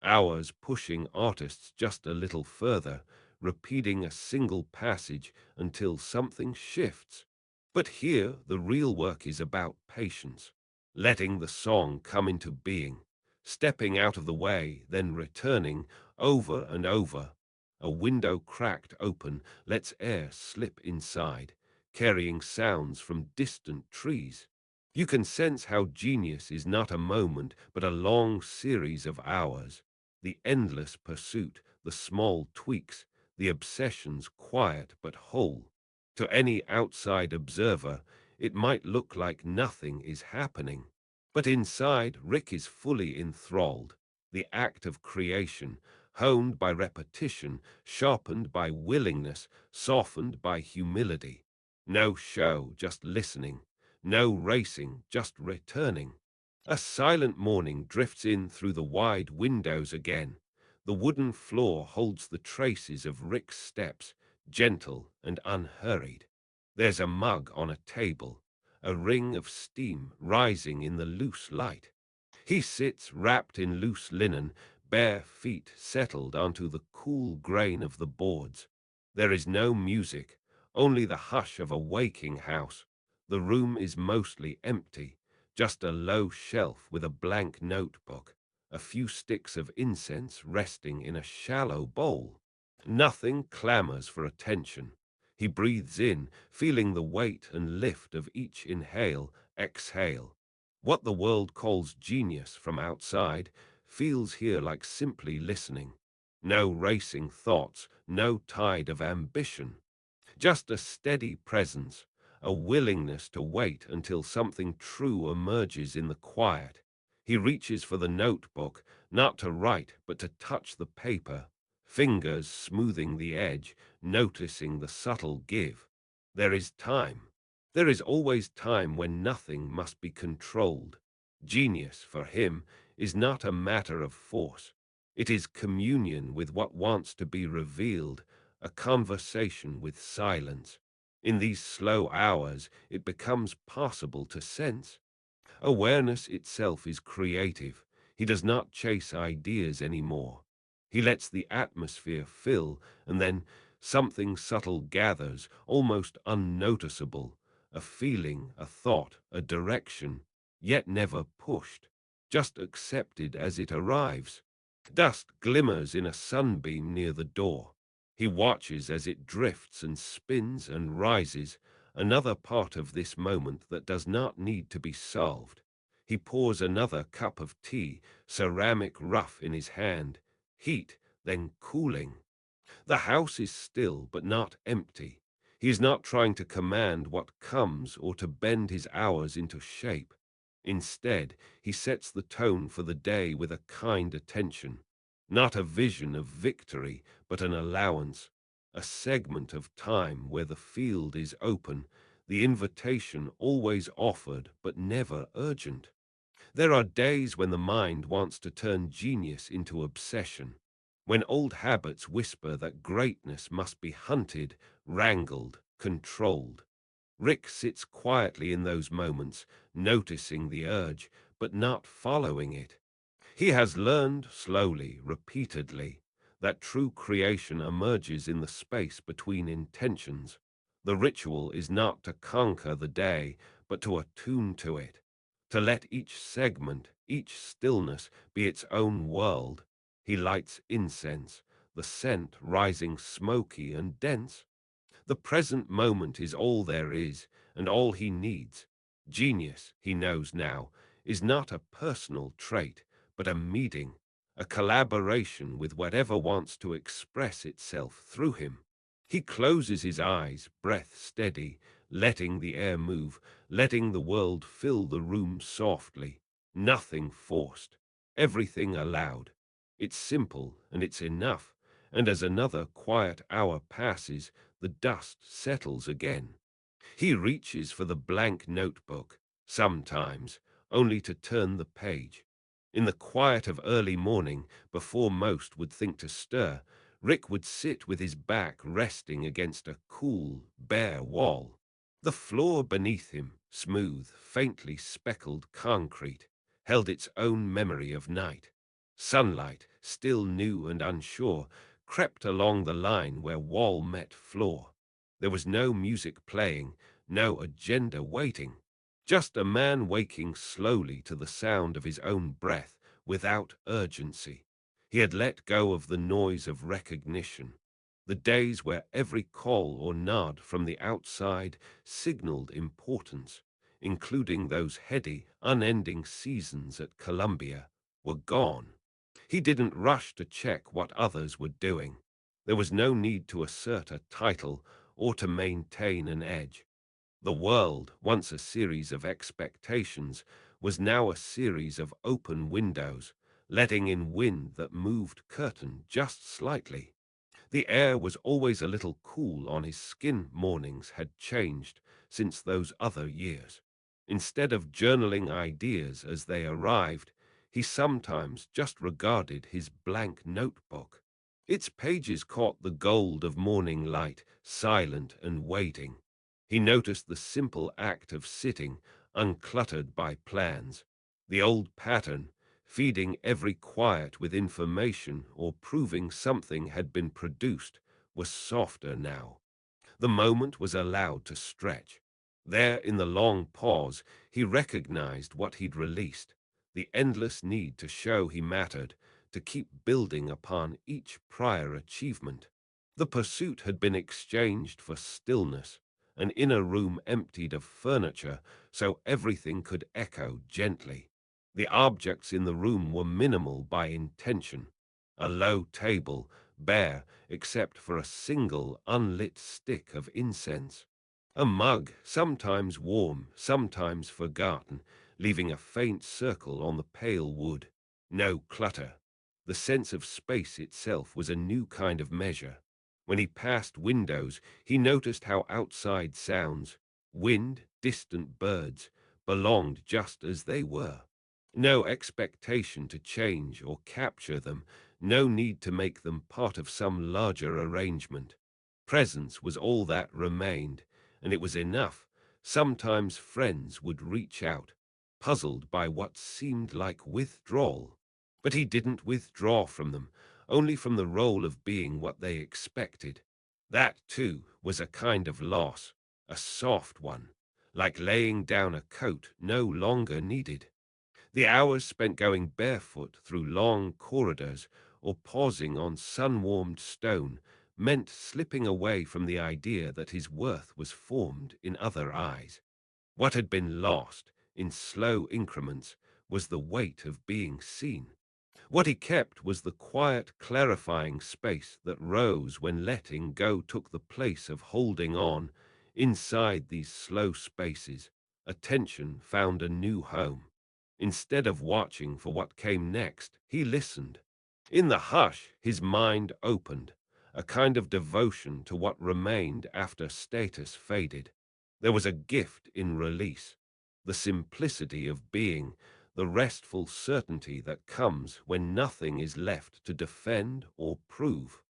hours pushing artists just a little further, repeating a single passage until something shifts. But here, the real work is about patience, letting the song come into being, stepping out of the way, then returning over and over. A window cracked open lets air slip inside, carrying sounds from distant trees. You can sense how genius is not a moment, but a long series of hours. The endless pursuit, the small tweaks, the obsessions quiet but whole. To any outside observer, it might look like nothing is happening. But inside, Rick is fully enthralled. The act of creation, honed by repetition, sharpened by willingness, softened by humility. No show, just listening. No racing, just returning. A silent morning drifts in through the wide windows again. The wooden floor holds the traces of Rick's steps, gentle and unhurried. There's a mug on a table, a ring of steam rising in the loose light. He sits wrapped in loose linen, bare feet settled onto the cool grain of the boards. There is no music, only the hush of a waking house. The room is mostly empty, just a low shelf with a blank notebook, a few sticks of incense resting in a shallow bowl. Nothing clamors for attention. He breathes in, feeling the weight and lift of each inhale, exhale. What the world calls genius from outside feels here like simply listening. No racing thoughts, no tide of ambition. Just a steady presence, a willingness to wait until something true emerges in the quiet. He reaches for the notebook, not to write, but to touch the paper, fingers smoothing the edge, noticing the subtle give. There is time. There is always time when nothing must be controlled. Genius, for him, is not a matter of force. It is communion with what wants to be revealed, a conversation with silence. In these slow hours, it becomes possible to sense. Awareness itself is creative. He does not chase ideas anymore. He lets the atmosphere fill, and then something subtle gathers, almost unnoticeable, a feeling, a thought, a direction, yet never pushed, just accepted as it arrives. Dust glimmers in a sunbeam near the door. He watches as it drifts and spins and rises, another part of this moment that does not need to be solved. He pours another cup of tea, ceramic rough in his hand, heat, then cooling. The house is still but not empty. He is not trying to command what comes or to bend his hours into shape. Instead, he sets the tone for the day with a kind attention. Not a vision of victory, but an allowance, a segment of time where the field is open, the invitation always offered but never urgent. There are days when the mind wants to turn genius into obsession, when old habits whisper that greatness must be hunted, wrangled, controlled. Rick sits quietly in those moments, noticing the urge, but not following it. He has learned slowly, repeatedly, that true creation emerges in the space between intentions. The ritual is not to conquer the day, but to attune to it, to let each segment, each stillness be its own world. He lights incense, the scent rising smoky and dense. The present moment is all there is, and all he needs. Genius, he knows now, is not a personal trait, but a meeting, a collaboration with whatever wants to express itself through him. He closes his eyes, breath steady, letting the air move, letting the world fill the room softly. Nothing forced, everything allowed. It's simple and it's enough, and as another quiet hour passes, the dust settles again. He reaches for the blank notebook, sometimes, only to turn the page. In the quiet of early morning, before most would think to stir, Rick would sit with his back resting against a cool, bare wall. The floor beneath him, smooth, faintly speckled concrete, held its own memory of night. Sunlight, still new and unsure, crept along the line where wall met floor. There was no music playing, no agenda waiting, just a man waking slowly to the sound of his own breath without urgency. He had let go of the noise of recognition, the days where every call or nod from the outside signaled importance, including those heady, unending seasons at Columbia, were gone. He didn't rush to check what others were doing. There was no need to assert a title or to maintain an edge. The world, once a series of expectations, was now a series of open windows, letting in wind that moved curtain just slightly. The air was always a little cool on his skin. Mornings had changed since those other years. Instead of journaling ideas as they arrived, he sometimes just regarded his blank notebook. Its pages caught the gold of morning light, silent and waiting. He noticed the simple act of sitting, uncluttered by plans. The old pattern, feeding every quiet with information or proving something had been produced, was softer now. The moment was allowed to stretch. There, in the long pause, he recognized what he'd released, the endless need to show he mattered, to keep building upon each prior achievement. The pursuit had been exchanged for stillness, an inner room emptied of furniture so everything could echo gently. The objects in the room were minimal by intention. A low table, bare except for a single unlit stick of incense. A mug, sometimes warm, sometimes forgotten, leaving a faint circle on the pale wood. no clutter. The sense of space itself was a new kind of measure. When he passed windows, he noticed how outside sounds, wind, distant birds, belonged just as they were. No expectation to change or capture them, no need to make them part of some larger arrangement. Presence was all that remained, and it was enough. Sometimes friends would reach out, puzzled by what seemed like withdrawal. But he didn't withdraw from them, only from the role of being what they expected. That, too, was a kind of loss, a soft one, like laying down a coat no longer needed. The hours spent going barefoot through long corridors or pausing on sun-warmed stone meant slipping away from the idea that his worth was formed in other eyes. What had been lost, in slow increments, was the weight of being seen. What he kept was the quiet, clarifying space that rose when letting go took the place of holding on. Inside these slow spaces, attention found a new home. Instead of watching for what came next, he listened. In the hush, his mind opened, a kind of devotion to what remained after status faded. There was a gift in release, the simplicity of being, the restful certainty that comes when nothing is left to defend or prove.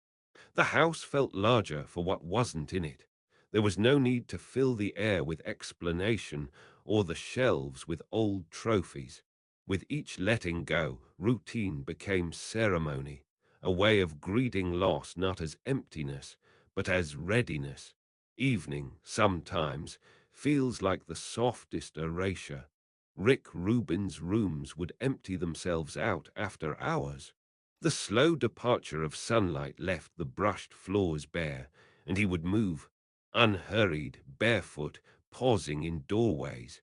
The house felt larger for what wasn't in it. There was no need to fill the air with explanation or the shelves with old trophies. With each letting go, routine became ceremony, a way of greeting loss not as emptiness, but as readiness. Evening, sometimes, feels like the softest erasure. Rick Rubin's rooms would empty themselves out after hours. The slow departure of sunlight left the brushed floors bare, and he would move, unhurried, barefoot, pausing in doorways.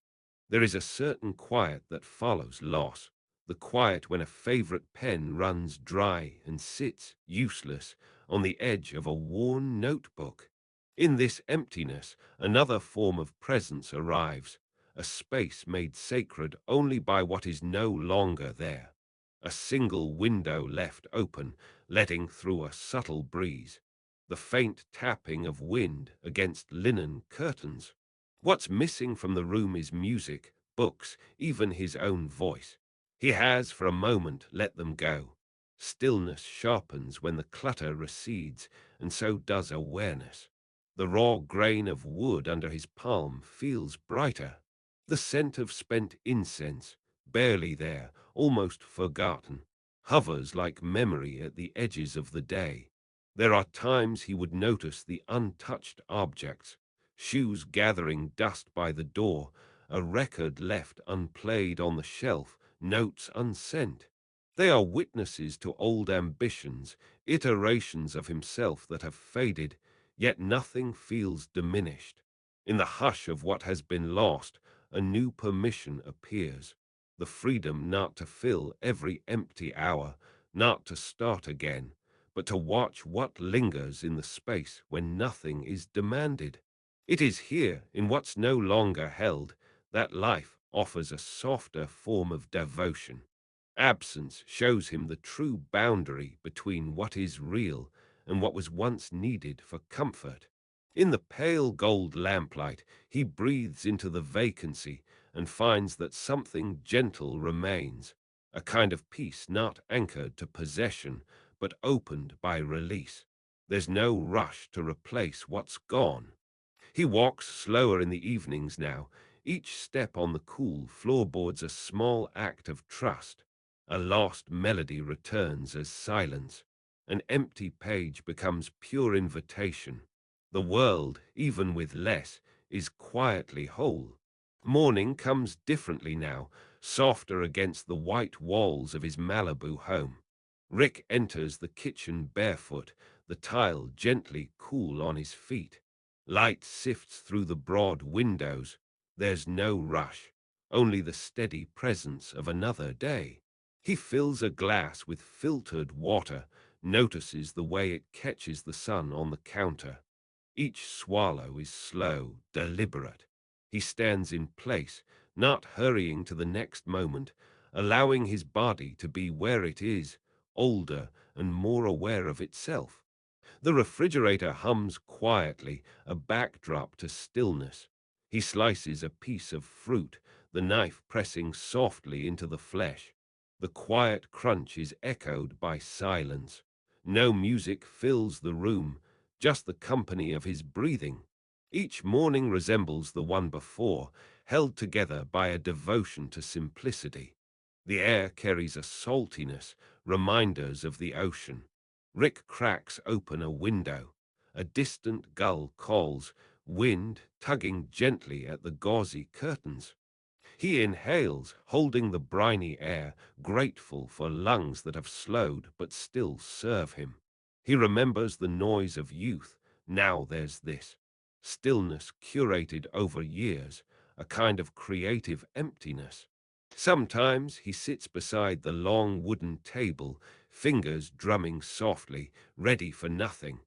There is a certain quiet that follows loss, the quiet when a favorite pen runs dry and sits, useless, on the edge of a worn notebook. In this emptiness, another form of presence arrives, a space made sacred only by what is no longer there. A single window left open, letting through a subtle breeze, the faint tapping of wind against linen curtains. What's missing from the room is music, books, even his own voice. He has, for a moment, let them go. Stillness sharpens when the clutter recedes, and so does awareness. The raw grain of wood under his palm feels brighter. The scent of spent incense, barely there, almost forgotten, hovers like memory at the edges of the day. There are times he would notice the untouched objects, shoes gathering dust by the door, a record left unplayed on the shelf, notes unsent. They are witnesses to old ambitions, iterations of himself that have faded, yet nothing feels diminished. In the hush of what has been lost, a new permission appears, the freedom not to fill every empty hour, not to start again, but to watch what lingers in the space when nothing is demanded. It is here, in what's no longer held, that life offers a softer form of devotion. Absence shows him the true boundary between what is real and what was once needed for comfort. In the pale gold lamplight, he breathes into the vacancy and finds that something gentle remains, a kind of peace not anchored to possession, but opened by release. There's no rush to replace what's gone. He walks slower in the evenings now, each step on the cool floorboards a small act of trust. A lost melody returns as silence. An empty page becomes pure invitation. The world, even with less, is quietly whole. Morning comes differently now, softer against the white walls of his Malibu home. Rick enters the kitchen barefoot, the tile gently cool on his feet. Light sifts through the broad windows. There's no rush, only the steady presence of another day. He fills a glass with filtered water, notices the way it catches the sun on the counter. Each swallow is slow, deliberate. He stands in place, not hurrying to the next moment, allowing his body to be where it is, older and more aware of itself. The refrigerator hums quietly, a backdrop to stillness. He slices a piece of fruit, the knife pressing softly into the flesh. The quiet crunch is echoed by silence. No music fills the room, just the company of his breathing. Each morning resembles the one before, held together by a devotion to simplicity. The air carries a saltiness, reminders of the ocean. Rick cracks open a window. A distant gull calls, wind tugging gently at the gauzy curtains. He inhales, holding the briny air, grateful for lungs that have slowed but still serve him. He remembers the noise of youth. Now there's this. Stillness curated over years, a kind of creative emptiness. Sometimes he sits beside the long wooden table, fingers drumming softly, ready for nothing.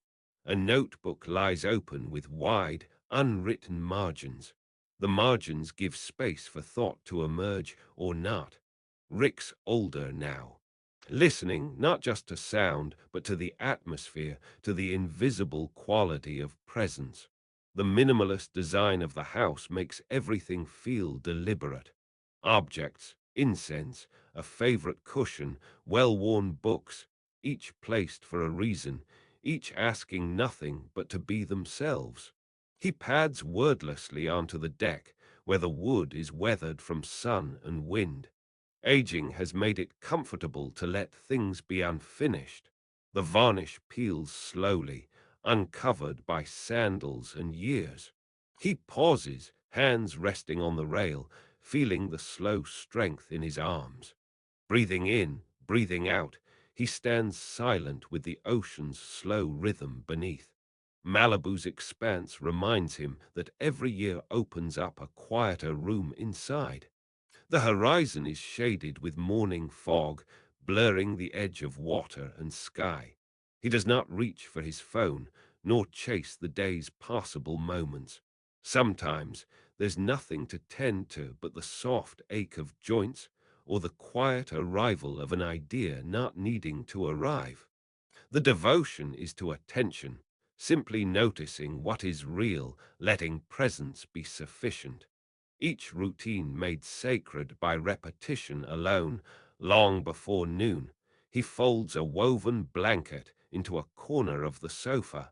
A notebook lies open with wide, unwritten margins. The margins give space for thought to emerge or not. Rick's older now, listening not just to sound, but to the atmosphere, to the invisible quality of presence. The minimalist design of the house makes everything feel deliberate. Objects, incense, a favorite cushion, well-worn books, each placed for a reason, each asking nothing but to be themselves. He pads wordlessly onto the deck, where the wood is weathered from sun and wind. Aging has made it comfortable to let things be unfinished. The varnish peels slowly, uncovered by sandals and years. He pauses, hands resting on the rail, feeling the slow strength in his arms. Breathing in, breathing out, he stands silent with the ocean's slow rhythm beneath. Malibu's expanse reminds him that every year opens up a quieter room inside. The horizon is shaded with morning fog, blurring the edge of water and sky. He does not reach for his phone, nor chase the day's passable moments. Sometimes there's nothing to tend to but the soft ache of joints or the quiet arrival of an idea not needing to arrive. The devotion is to attention, simply noticing what is real, letting presence be sufficient. Each routine made sacred by repetition alone, long before noon, he folds a woven blanket into a corner of the sofa.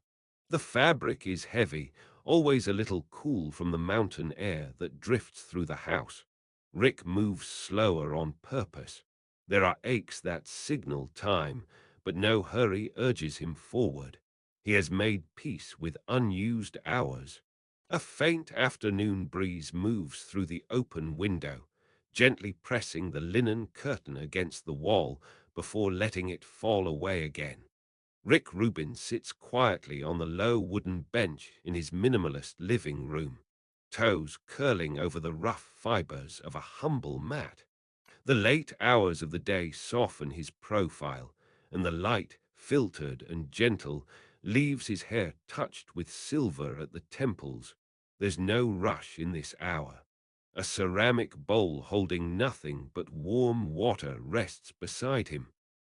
The fabric is heavy, always a little cool from the mountain air that drifts through the house. Rick moves slower on purpose. There are aches that signal time, but no hurry urges him forward. He has made peace with unused hours. A faint afternoon breeze moves through the open window, gently pressing the linen curtain against the wall before letting it fall away again. Rick Rubin sits quietly on the low wooden bench in his minimalist living room, toes curling over the rough fibers of a humble mat. The late hours of the day soften his profile, and the light, filtered and gentle, leaves his hair touched with silver at the temples. There's no rush in this hour. A ceramic bowl holding nothing but warm water rests beside him.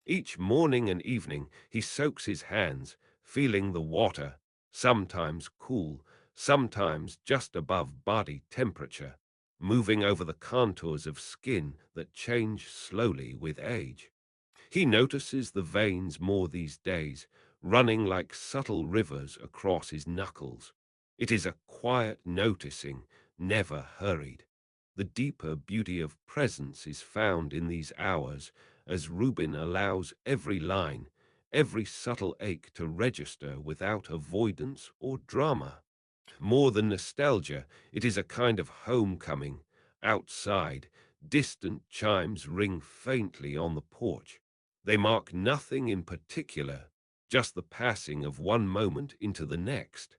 Each morning and evening he soaks his hands, feeling the water, sometimes cool, sometimes just above body temperature, moving over the contours of skin that change slowly with age. He notices the veins more these days, running like subtle rivers across his knuckles. It is a quiet noticing, never hurried. The deeper beauty of presence is found in these hours, as Rubin allows every line, every subtle ache to register without avoidance or drama. More than nostalgia, it is a kind of homecoming. Outside, distant chimes ring faintly on the porch. They mark nothing in particular, just the passing of one moment into the next.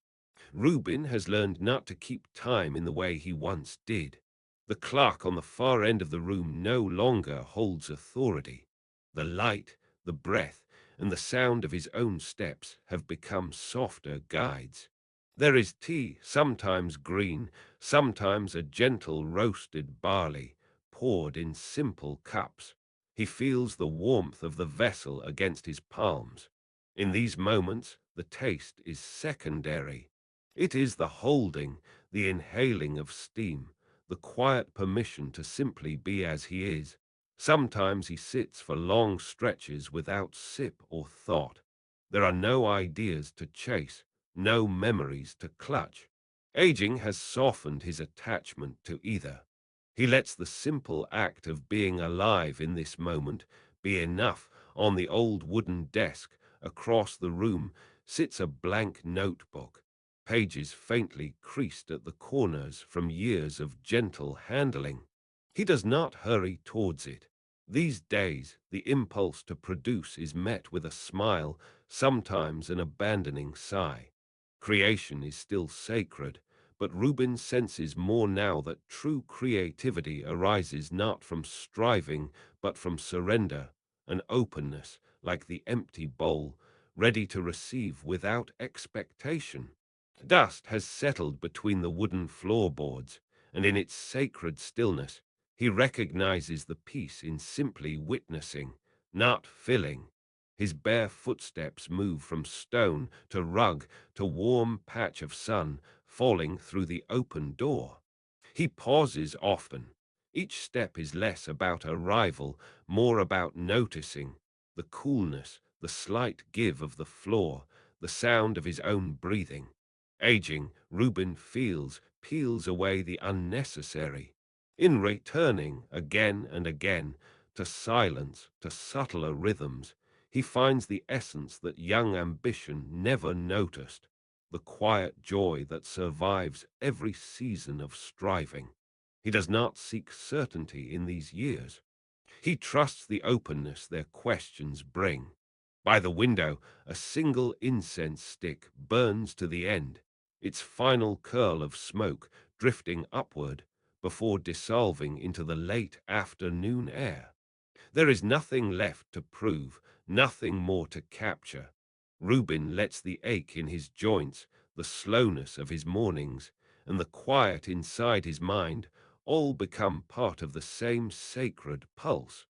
Rubin has learned not to keep time in the way he once did. The clock on the far end of the room no longer holds authority. The light, the breath, and the sound of his own steps have become softer guides. There is tea, sometimes green, sometimes a gentle roasted barley, poured in simple cups. He feels the warmth of the vessel against his palms. In these moments, the taste is secondary. It is the holding, the inhaling of steam, the quiet permission to simply be as he is. Sometimes he sits for long stretches without sip or thought. There are no ideas to chase, no memories to clutch. Aging has softened his attachment to either. He lets the simple act of being alive in this moment be enough. On the old wooden desk across the room sits a blank notebook, pages faintly creased at the corners from years of gentle handling. He does not hurry towards it. These days, the impulse to produce is met with a smile, sometimes an abandoning sigh. Creation is still sacred, but Rubin senses more now that true creativity arises not from striving, but from surrender, an openness, like the empty bowl, ready to receive without expectation. Dust has settled between the wooden floorboards, and in its sacred stillness, he recognizes the peace in simply witnessing, not filling. His bare footsteps move from stone to rug to warm patch of sun falling through the open door. He pauses often. Each step is less about arrival, more about noticing the coolness, the slight give of the floor, the sound of his own breathing. Aging, Rubin feels, peels away the unnecessary. In returning again and again to silence, to subtler rhythms, he finds the essence that young ambition never noticed, the quiet joy that survives every season of striving. He does not seek certainty in these years. He trusts the openness their questions bring. By the window, a single incense stick burns to the end, its final curl of smoke drifting upward before dissolving into the late afternoon air. There is nothing left to prove, nothing more to capture. Rubin lets the ache in his joints, the slowness of his mornings, and the quiet inside his mind all become part of the same sacred pulse.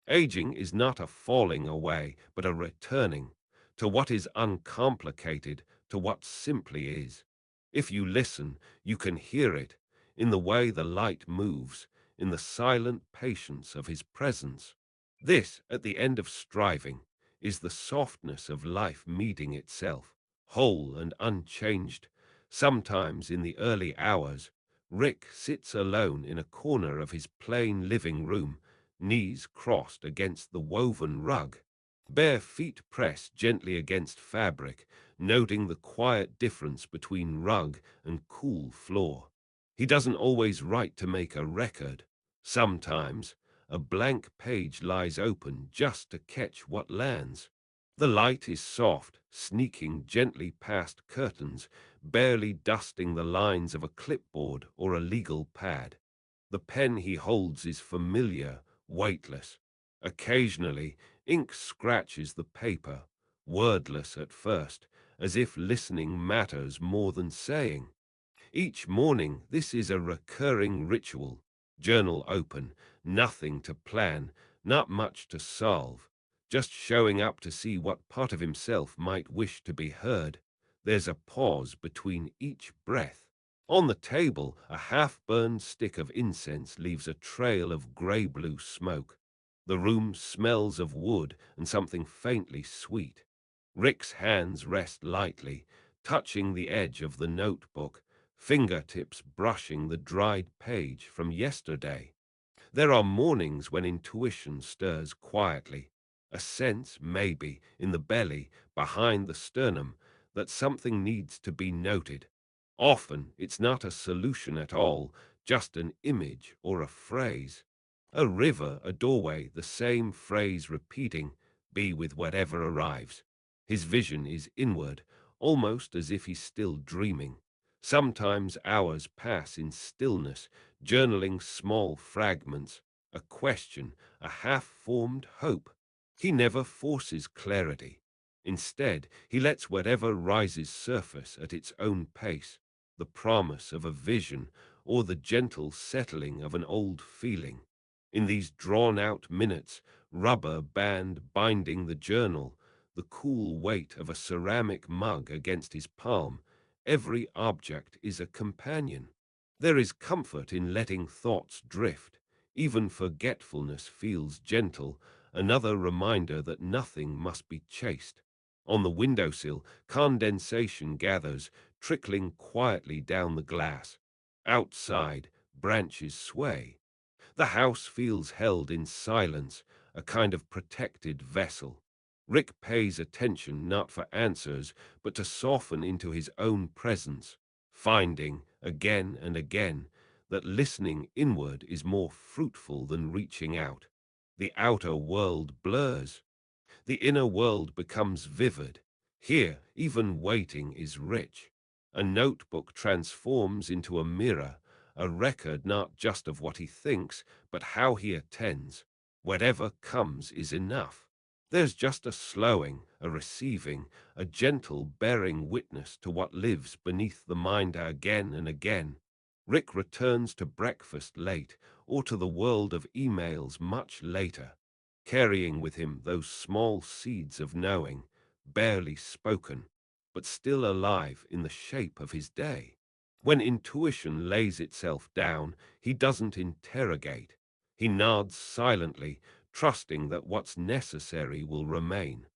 Aging is not a falling away, but a returning to what is uncomplicated, to what simply is. If you listen, you can hear it in the way the light moves, in the silent patience of his presence. This, at the end of striving, is the softness of life meeting itself, whole and unchanged. Sometimes in the early hours, Rick sits alone in a corner of his plain living room, knees crossed against the woven rug, bare feet pressed gently against fabric, noting the quiet difference between rug and cool floor. He doesn't always write to make a record. Sometimes a blank page lies open just to catch what lands. The light is soft, sneaking gently past curtains, barely dusting the lines of a clipboard or a legal pad. The pen he holds is familiar, weightless. Occasionally, ink scratches the paper, wordless at first, as if listening matters more than saying. Each morning, this is a recurring ritual. Journal open, nothing to plan, not much to solve, just showing up to see what part of himself might wish to be heard. There's a pause between each breath. On the table, a half-burned stick of incense leaves a trail of gray-blue smoke. The room smells of wood and something faintly sweet. Rick's hands rest lightly, touching the edge of the notebook, fingertips brushing the dried page from yesterday. There are mornings when intuition stirs quietly, a sense, maybe, in the belly, behind the sternum, that something needs to be noted. Often it's not a solution at all, just an image or a phrase. A river, a doorway, the same phrase repeating, be with whatever arrives. His vision is inward, almost as if he's still dreaming. Sometimes hours pass in stillness, journaling small fragments, a question, a half-formed hope. He never forces clarity. Instead, he lets whatever rises surface at its own pace, the promise of a vision or the gentle settling of an old feeling. In these drawn-out minutes, rubber band binding the journal, the cool weight of a ceramic mug against his palm, every object is a companion. There is comfort in letting thoughts drift. Even forgetfulness feels gentle, another reminder that nothing must be chased. On the windowsill, condensation gathers, trickling quietly down the glass. Outside, branches sway. The house feels held in silence, a kind of protected vessel. Rick pays attention not for answers, but to soften into his own presence, finding, again and again, that listening inward is more fruitful than reaching out. The outer world blurs, the inner world becomes vivid. Here, even waiting is rich. A notebook transforms into a mirror, a record not just of what he thinks, but how he attends. Whatever comes is enough. There's just a slowing, a receiving, a gentle bearing witness to what lives beneath the mind again and again. Rick returns to breakfast late, or to the world of emails much later, carrying with him those small seeds of knowing, barely spoken, but still alive in the shape of his day. When intuition lays itself down, he doesn't interrogate. He nods silently, trusting that what's necessary will remain.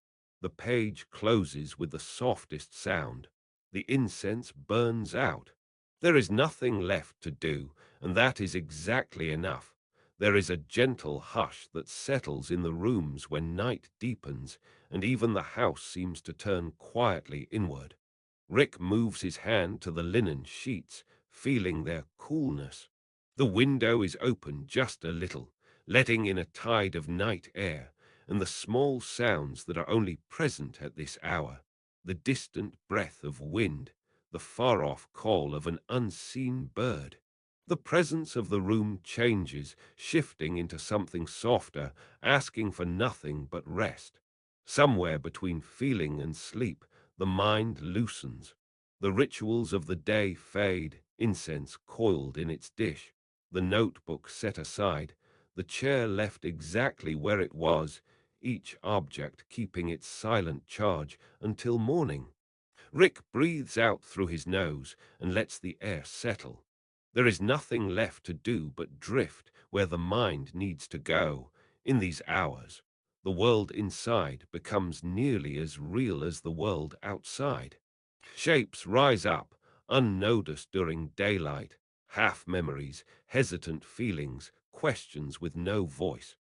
The page closes with the softest sound. The incense burns out. There is nothing left to do, and that is exactly enough. There is a gentle hush that settles in the rooms when night deepens, and even the house seems to turn quietly inward. Rick moves his hand to the linen sheets, feeling their coolness. The window is open just a little, letting in a tide of night air, and the small sounds that are only present at this hour, the distant breath of wind, the far-off call of an unseen bird. The presence of the room changes, shifting into something softer, asking for nothing but rest. Somewhere between feeling and sleep, the mind loosens. The rituals of the day fade, incense coiled in its dish, the notebook set aside, the chair left exactly where it was, each object keeping its silent charge until morning. Rick breathes out through his nose and lets the air settle. There is nothing left to do but drift where the mind needs to go. In these hours, the world inside becomes nearly as real as the world outside. Shapes rise up, unnoticed during daylight, half memories, hesitant feelings, questions with no voice.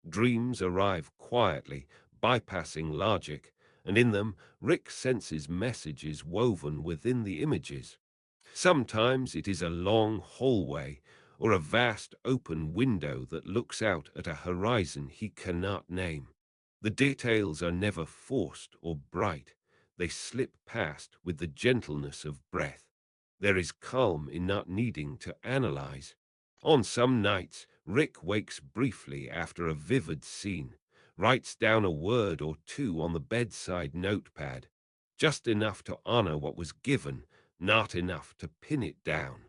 Dreams arrive quietly, bypassing logic, and in them Rick senses messages woven within the images. Sometimes it is a long hallway or a vast open window that looks out at a horizon he cannot name. The details are never forced or bright. They slip past with the gentleness of breath. There is calm in not needing to analyze. On some nights, Rick wakes briefly after a vivid scene, writes down a word or two on the bedside notepad, just enough to honor what was given, not enough to pin it down.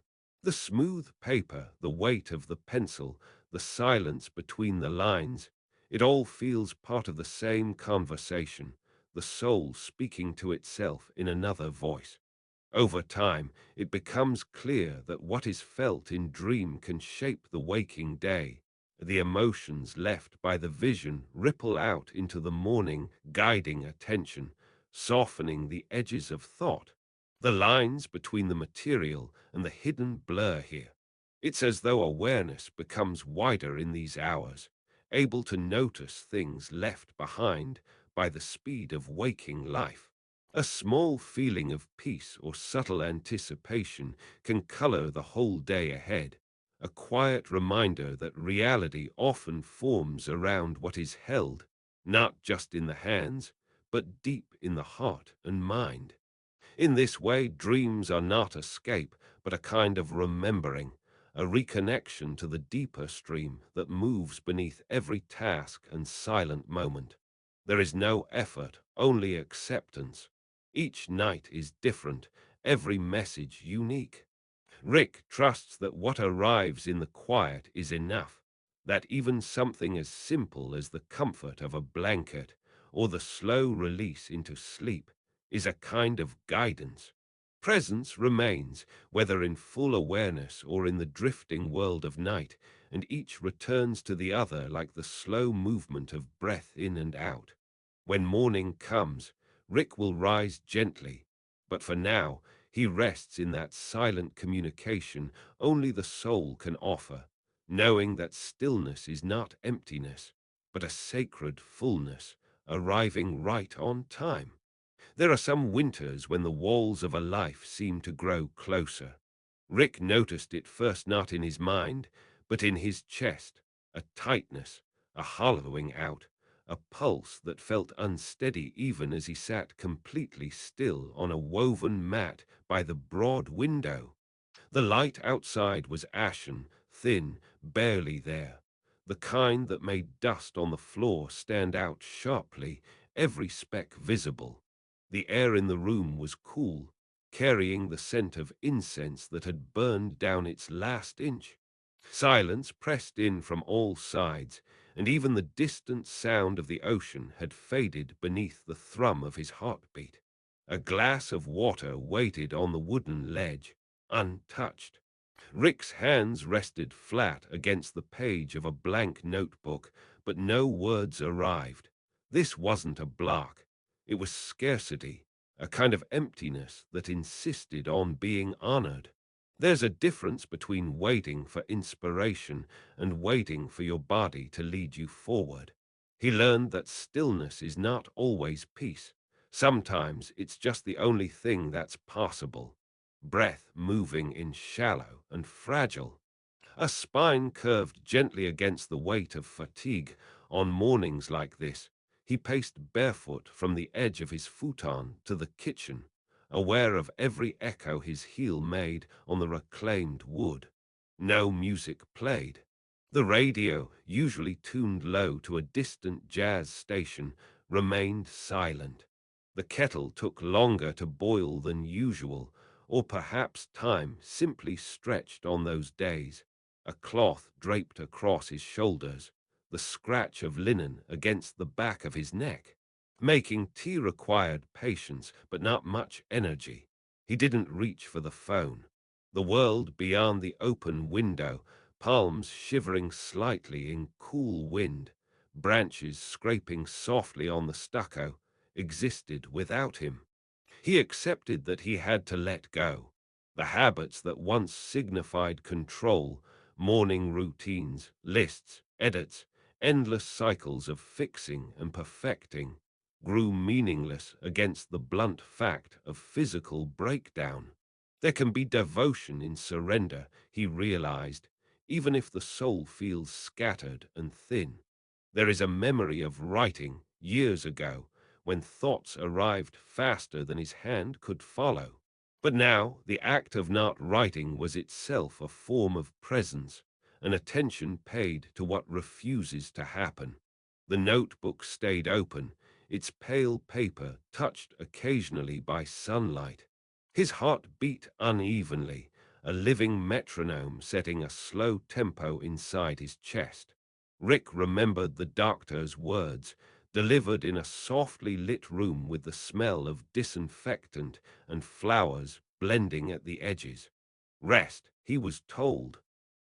The smooth paper, the weight of the pencil, the silence between the lines, it all feels part of the same conversation, the soul speaking to itself in another voice. Over time, it becomes clear that what is felt in dream can shape the waking day. The emotions left by the vision ripple out into the morning, guiding attention, softening the edges of thought. The lines between the material and the hidden blur here. It's as though awareness becomes wider in these hours, able to notice things left behind by the speed of waking life. A small feeling of peace or subtle anticipation can color the whole day ahead, a quiet reminder that reality often forms around what is held, not just in the hands, but deep in the heart and mind. In this way, dreams are not escape, but a kind of remembering, a reconnection to the deeper stream that moves beneath every task and silent moment. There is no effort, only acceptance. Each night is different, every message unique. Rick trusts that what arrives in the quiet is enough. that even something as simple as the comfort of a blanket or the slow release into sleep is a kind of guidance. Presence remains, whether in full awareness or in the drifting world of night, and each returns to the other like the slow movement of breath in and out. When morning comes, Rick will rise gently, but for now he rests in that silent communication only the soul can offer, knowing that stillness is not emptiness, but a sacred fullness, arriving right on time. There are some winters when the walls of a life seem to grow closer. Rick noticed it first not in his mind, but in his chest, a tightness, a hollowing out, a pulse that felt unsteady even as he sat completely still on a woven mat by the broad window. The light outside was ashen, thin, barely there, the kind that made dust on the floor stand out sharply, every speck visible. The air in the room was cool, carrying the scent of incense that had burned down its last inch. Silence pressed in from all sides, and even the distant sound of the ocean had faded beneath the thrum of his heartbeat. A glass of water waited on the wooden ledge, untouched. Rick's hands rested flat against the page of a blank notebook, but no words arrived. This wasn't a block. It was scarcity, a kind of emptiness that insisted on being honored. There's a difference between waiting for inspiration and waiting for your body to lead you forward. He learned that stillness is not always peace. Sometimes it's just the only thing that's possible. Breath moving in shallow and fragile. A spine curved gently against the weight of fatigue. On mornings like this, he paced barefoot from the edge of his futon to the kitchen, aware of every echo his heel made on the reclaimed wood. No music played. The radio, usually tuned low to a distant jazz station, remained silent. The kettle took longer to boil than usual, or perhaps time simply stretched on those days. A cloth draped across his shoulders, the scratch of linen against the back of his neck. Making tea required patience, but not much energy. He didn't reach for the phone. The world beyond the open window, palms shivering slightly in cool wind, branches scraping softly on the stucco, existed without him. He accepted that he had to let go. The habits that once signified control, morning routines, lists, edits, endless cycles of fixing and perfecting, grew meaningless against the blunt fact of physical breakdown. There can be devotion in surrender, he realized, even if the soul feels scattered and thin. There is a memory of writing years ago when thoughts arrived faster than his hand could follow. But now the act of not writing was itself a form of presence, an attention paid to what refuses to happen. The notebook stayed open, its pale paper touched occasionally by sunlight. His heart beat unevenly, a living metronome setting a slow tempo inside his chest. Rick remembered the doctor's words, delivered in a softly lit room with the smell of disinfectant and flowers blending at the edges. Rest, he was told.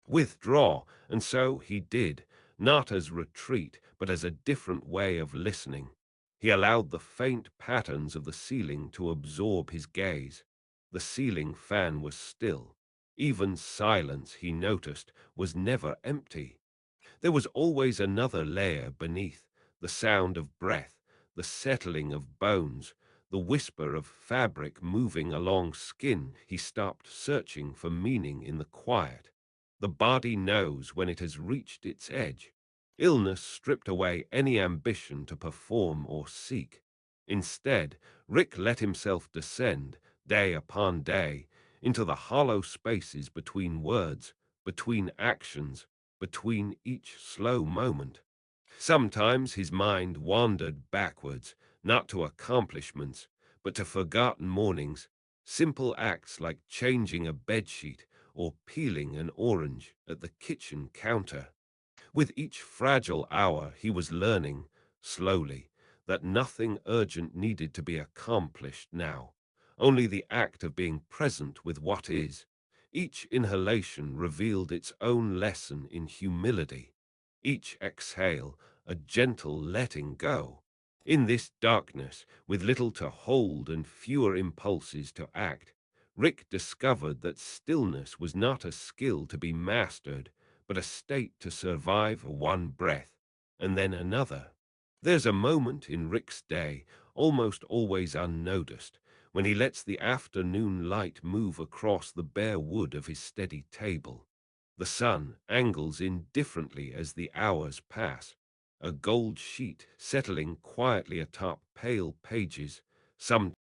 Withdraw, and so he did, not as retreat, but as a different way of listening. He allowed the faint patterns of the ceiling to absorb his gaze. The ceiling fan was still. Even silence, he noticed, was never empty. There was always another layer beneath, the sound of breath, the settling of bones, the whisper of fabric moving along skin. He stopped searching for meaning in the quiet. The body knows when it has reached its edge. Illness stripped away any ambition to perform or seek. Instead, Rick let himself descend, day upon day, into the hollow spaces between words, between actions, between each slow moment. Sometimes his mind wandered backwards, not to accomplishments, but to forgotten mornings, simple acts like changing a bedsheet or peeling an orange at the kitchen counter. With each fragile hour, he was learning, slowly, that nothing urgent needed to be accomplished now, only the act of being present with what is. Each inhalation revealed its own lesson in humility, each exhale a gentle letting go. In this darkness, with little to hold and fewer impulses to act, Rick discovered that stillness was not a skill to be mastered, but a state to survive one breath, and then another. There's a moment in Rick's day, almost always unnoticed, when he lets the afternoon light move across the bare wood of his steady table. The sun angles indifferently as the hours pass, a gold sheet settling quietly atop pale pages, some